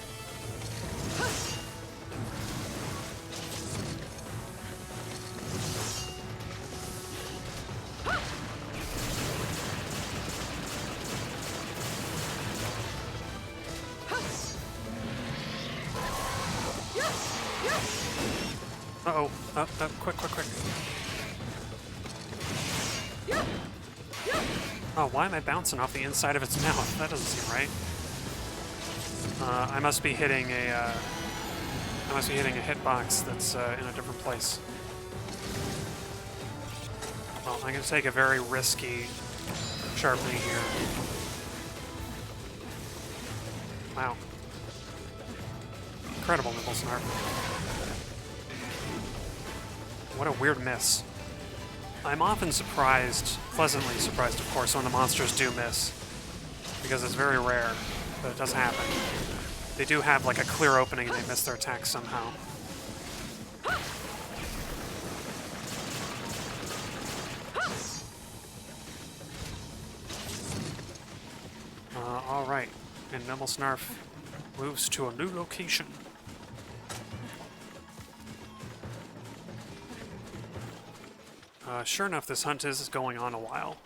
Uh-oh. Quick. Oh, why am I bouncing off the inside of its mouth? That doesn't seem right. I must be hitting a hitbox that's in a different place. Well, I'm going to take a very risky sharpening here. Wow. Incredible, Nibelsnarf. What a weird miss. I'm often surprised, pleasantly surprised, of course, when the monsters do miss. Because it's very rare, but it does happen. They do have, like, a clear opening and they miss their attacks somehow. Alright. And Nibelsnarf moves to a new location. Sure enough, this hunt is going on a while.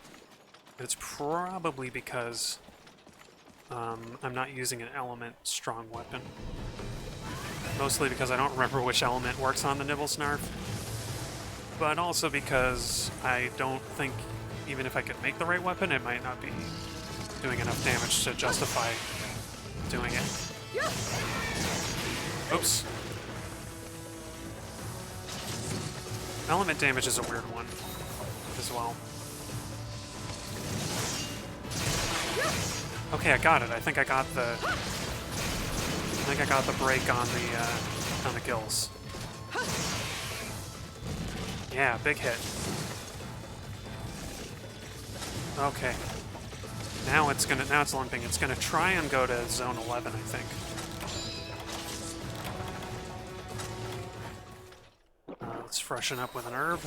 It's probably because I'm not using an element strong weapon. Mostly because I don't remember which element works on the Nibelsnarf. But also because I don't think, even if I could make the right weapon, it might not be doing enough damage to justify doing it. Oops. Element damage is a weird one as well. Okay, I got it. I think I got the break on the gills. Yeah, big hit. Okay. Now it's limping. It's gonna try and go to zone 11, I think. Let's freshen up with an herb.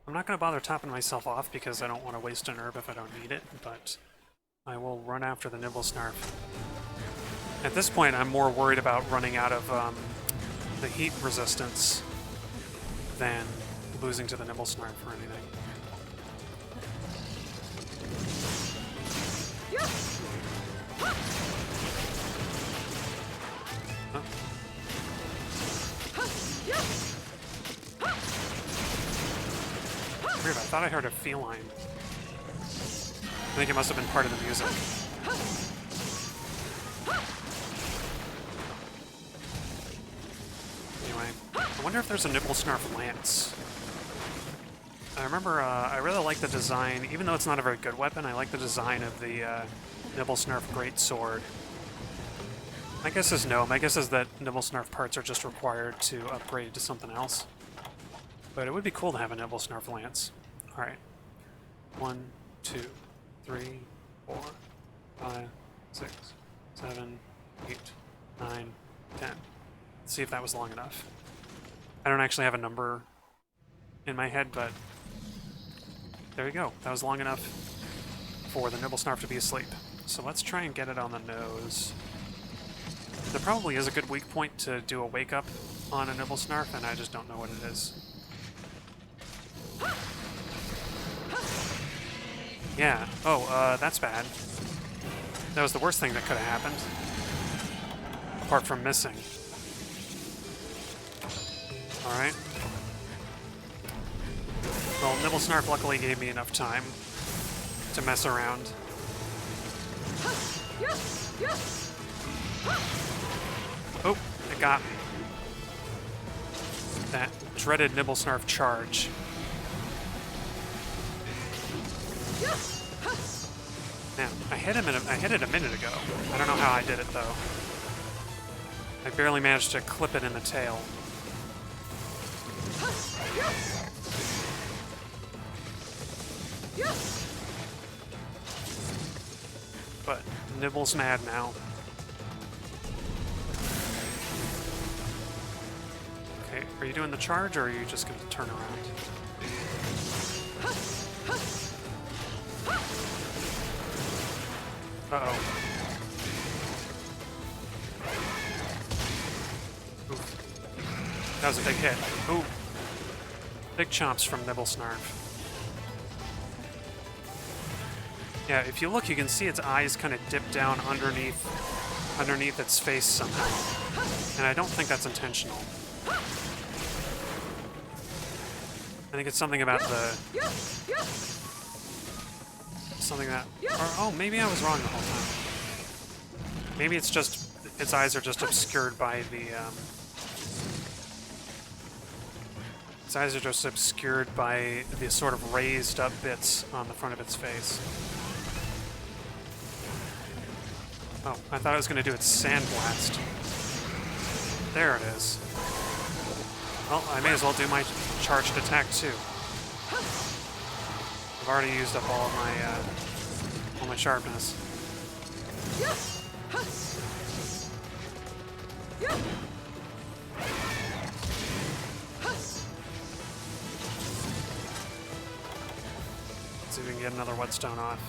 I'm not gonna bother topping myself off because I don't want to waste an herb if I don't need it, but I will run after the nibelsnarf. At this point, I'm more worried about running out of the heat resistance than losing to the nibelsnarf or anything. Weird, I thought I heard a feline. I think it must have been part of the music. Anyway, I wonder if there's a nibelsnarf lance. I remember I really like the design, even though it's not a very good weapon, I like the design of the nibelsnarf greatsword. My guess is no. My guess is that nibelsnarf parts are just required to upgrade to something else. But it would be cool to have a nibelsnarf lance. Alright. 1, 2, 3, 4, 5, 6, 7, 8, 9, 10. Let's see if that was long enough. I don't actually have a number in my head, but there you go. That was long enough for the nibelsnarf to be asleep. So let's try and get it on the nose. There probably is a good weak point to do a wake up on a nibelsnarf, and I just don't know what it is. Yeah. Oh, that's bad. That was the worst thing that could have happened. Apart from missing. Alright. Well, nibelsnarf luckily gave me enough time to mess around. Oh, it got me. That dreaded nibelsnarf charge. Now, I hit it a minute ago. I don't know how I did it though. I barely managed to clip it in the tail. But Nibble's mad now. Okay, are you doing the charge or are you just going to turn around? Uh-oh. Oof. That was a big hit. Ooh. Big chomps from nibelsnarf. Yeah, if you look, you can see its eyes kind of dip down underneath its face somehow. And I don't think that's intentional. I think it's something about the... Something that... Or, oh, maybe I was wrong the whole time. Maybe it's just... Its eyes are just obscured by the... Its eyes are just obscured by the sort of raised up bits on the front of its face. Oh, I thought it was going to do its sandblast. There it is. Well, I may as well do my charged attack too. I've already used up all my sharpness. Let's see if we can get another whetstone off.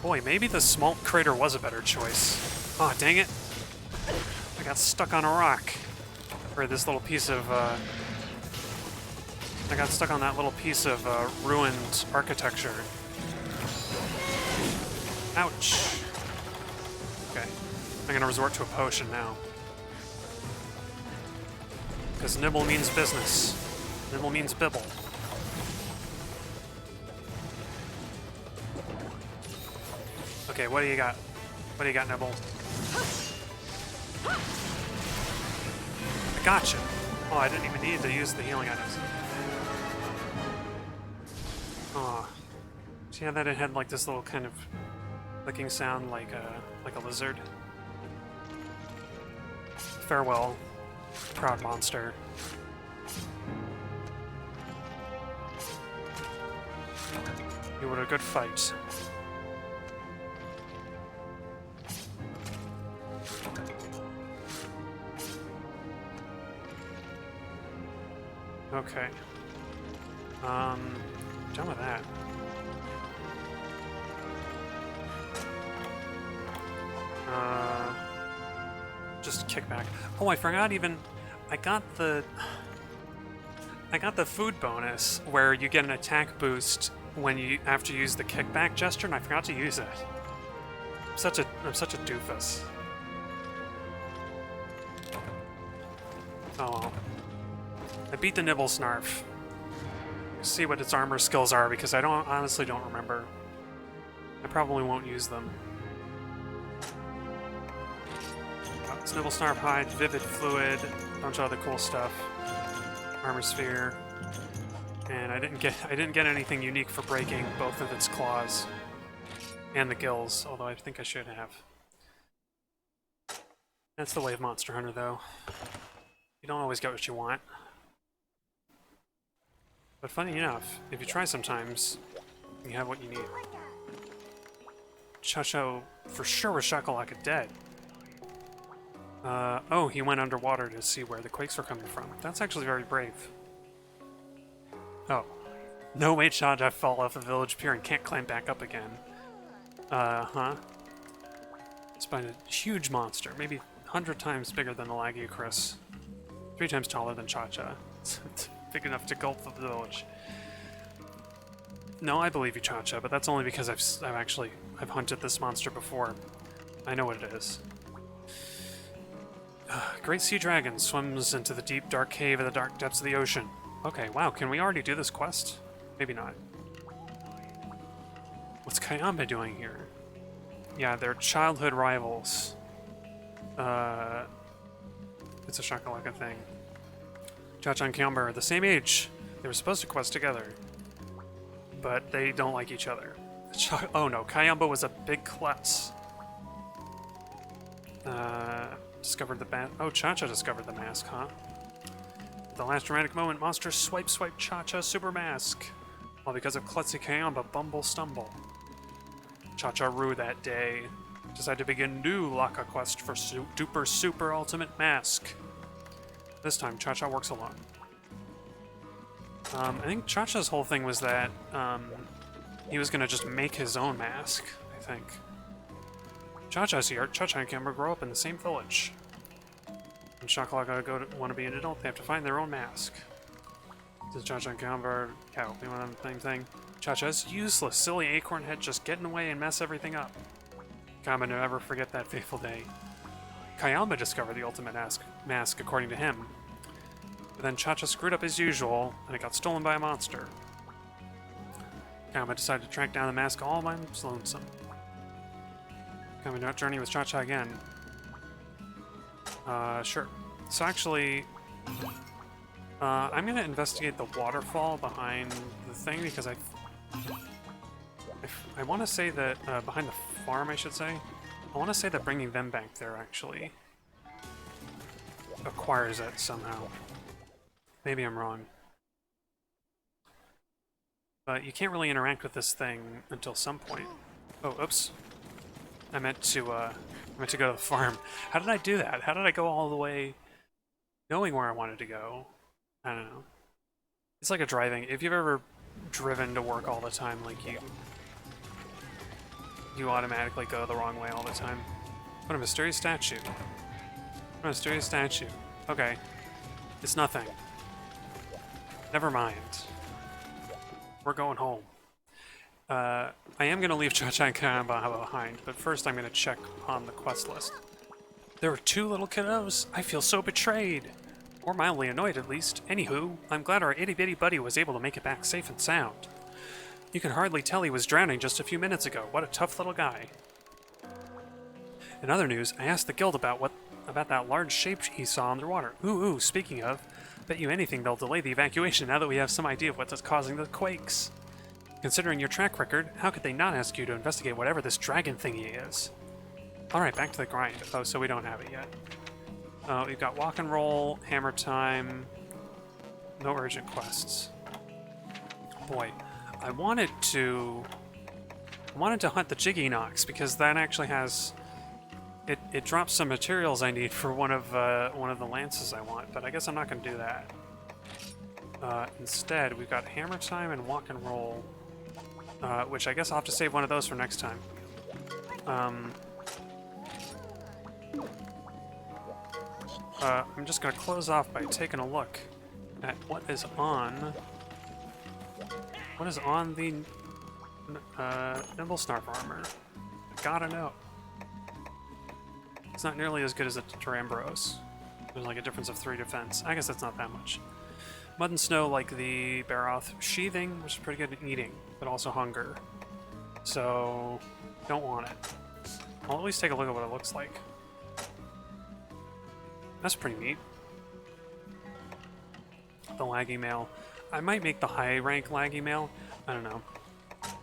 Boy, maybe the smalt crater was a better choice. Aw, oh, dang it. I got stuck on a rock. Or this little piece of, I got stuck on that little piece of ruined architecture. Ouch. Okay. I'm gonna resort to a potion now. Because nibble means business. Nibble means bibble. Okay, what do you got? What do you got, Nibble? I gotcha. Oh, I didn't even need to use the healing items. Oh. See how that it had like this little kind of clicking sound like a lizard? Farewell, proud monster. You were a good fight. Okay. Done with that. Just kick back. Oh, I forgot even... I got the food bonus where you get an attack boost when you after you use the kickback gesture, and I forgot to use it. I'm such a doofus. Oh well. I beat the nibelsnarf. See what its armor skills are because I honestly don't remember. I probably won't use them. It's nibelsnarf hide, vivid fluid, a bunch of other cool stuff. Armor sphere. And I didn't get anything unique for breaking both of its claws and the gills, although I think I should have. That's the way of Monster Hunter, though. You don't always get what you want. But funny enough, if you try sometimes, you have what you need. Chacho for sure was Shakalaka dead. Oh, he went underwater to see where the quakes were coming from. That's actually very brave. Oh. No way Chacha fell off the village pier and can't climb back up again. Huh? It's by a huge monster, maybe 100 times bigger than the lagiacrus. 3 times taller than Chacha. It's big enough to gulp the village. No, I believe you, Chacha, but that's only because I've hunted this monster before. I know what it is. Great sea dragon swims into the deep, dark cave of the dark depths of the ocean. Okay, wow, can we already do this quest? Maybe not. What's Kayamba doing here? Yeah, they're childhood rivals. It's a Shakalaka thing. Chacha and Kayamba are the same age. They were supposed to quest together. But they don't like each other. Oh no, Kayamba was a big klutz. Discovered the oh, Chacha discovered the mask, huh? The last dramatic moment, monsters swipe Chacha super mask. All because of klutzy Kayamba bumble stumble. Chacha Rue that day decided to begin new Laka quest for super ultimate mask. This time, Chacha works alone. I think Chacha's whole thing was that he was gonna just make his own mask, I think. Chacha's here. Chacha and Kayamba grow up in the same village. When Shakalaka want to be an adult, they have to find their own mask. Does Chacha and Kayamba we want the same thing? Chacha's useless, silly acorn head just get in the way and mess everything up. Kayamba never forget that fateful day. Kayamba discovered the ultimate mask according to him. But then Chacha screwed up as usual, and it got stolen by a monster. Kayamba decided to track down the mask all by his lonesome. Coming out journey with Chacha again. Sure. So actually, I'm gonna investigate the waterfall behind the thing because I want to say that behind the farm, I should say. I want to say that bringing them back there actually acquires it somehow. Maybe I'm wrong. But you can't really interact with this thing until some point. Oh, oops. I meant to go to the farm. How did I do that? How did I go all the way knowing where I wanted to go? I don't know. It's like a driving. If you've ever driven to work all the time, like you automatically go the wrong way all the time. What a mysterious statue. What a mysterious statue. Okay. It's nothing. Never mind. We're going home. I am going to leave Chacha and Kayamba behind, but first I'm going to check on the quest list. There were 2 little kiddos. I feel so betrayed. Or mildly annoyed, at least. Anywho, I'm glad our itty-bitty buddy was able to make it back safe and sound. You can hardly tell he was drowning just a few minutes ago. What a tough little guy. In other news, I asked the guild about that large shape he saw underwater. Ooh, speaking of, bet you anything they'll delay the evacuation now that we have some idea of what's causing the quakes. Considering your track record, how could they not ask you to investigate whatever this dragon thingy is? Alright, back to the grind. Oh, so we don't have it yet. We've got walk and roll, hammer time, no urgent quests. Boy, I wanted to hunt the Jiggy Nox because that actually has it drops some materials I need for one of the lances I want, but I guess I'm not going to do that. Instead, we've got hammer time and walk and roll, which I guess I'll have to save one of those for next time. I'm just going to close off by taking a look at what is on the nibelsnarf armor. Gotta know. It's not nearly as good as a duramboros. There's like a difference of 3 defense. I guess that's not that much. Mud and snow like the Baroth. Sheathing, which is pretty good at eating, but also hunger. So, don't want it. I'll at least take a look at what it looks like. That's pretty neat. The laggy mail. I might make the high rank laggy mail. I don't know.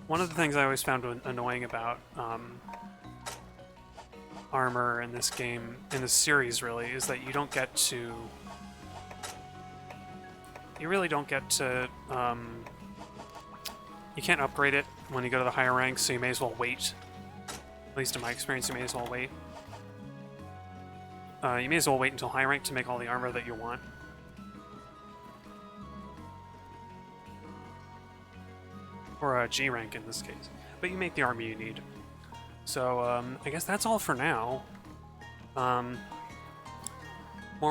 One of the things I always found annoying about armor in this game, in this series really, is that you don't get to... You really don't get to... you can't upgrade it when you go to the higher ranks, so you may as well wait. At least in my experience, you may as well wait. You may as well wait until high rank to make all the armor that you want. Or G rank in this case. But you make the armor you need. So, I guess that's all for now. More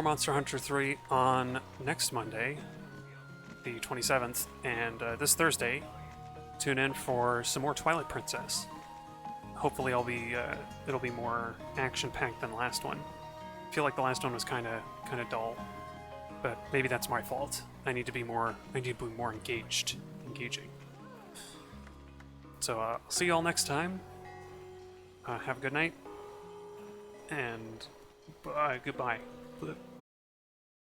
Monster Hunter 3 on next Monday, the 27th, and this Thursday, tune in for some more Twilight Princess. Hopefully it'll be more action-packed than the last one. I feel like the last one was kind of dull, but maybe that's my fault. I need to be more engaging. So I'll see you all next time. Have a good night, and goodbye.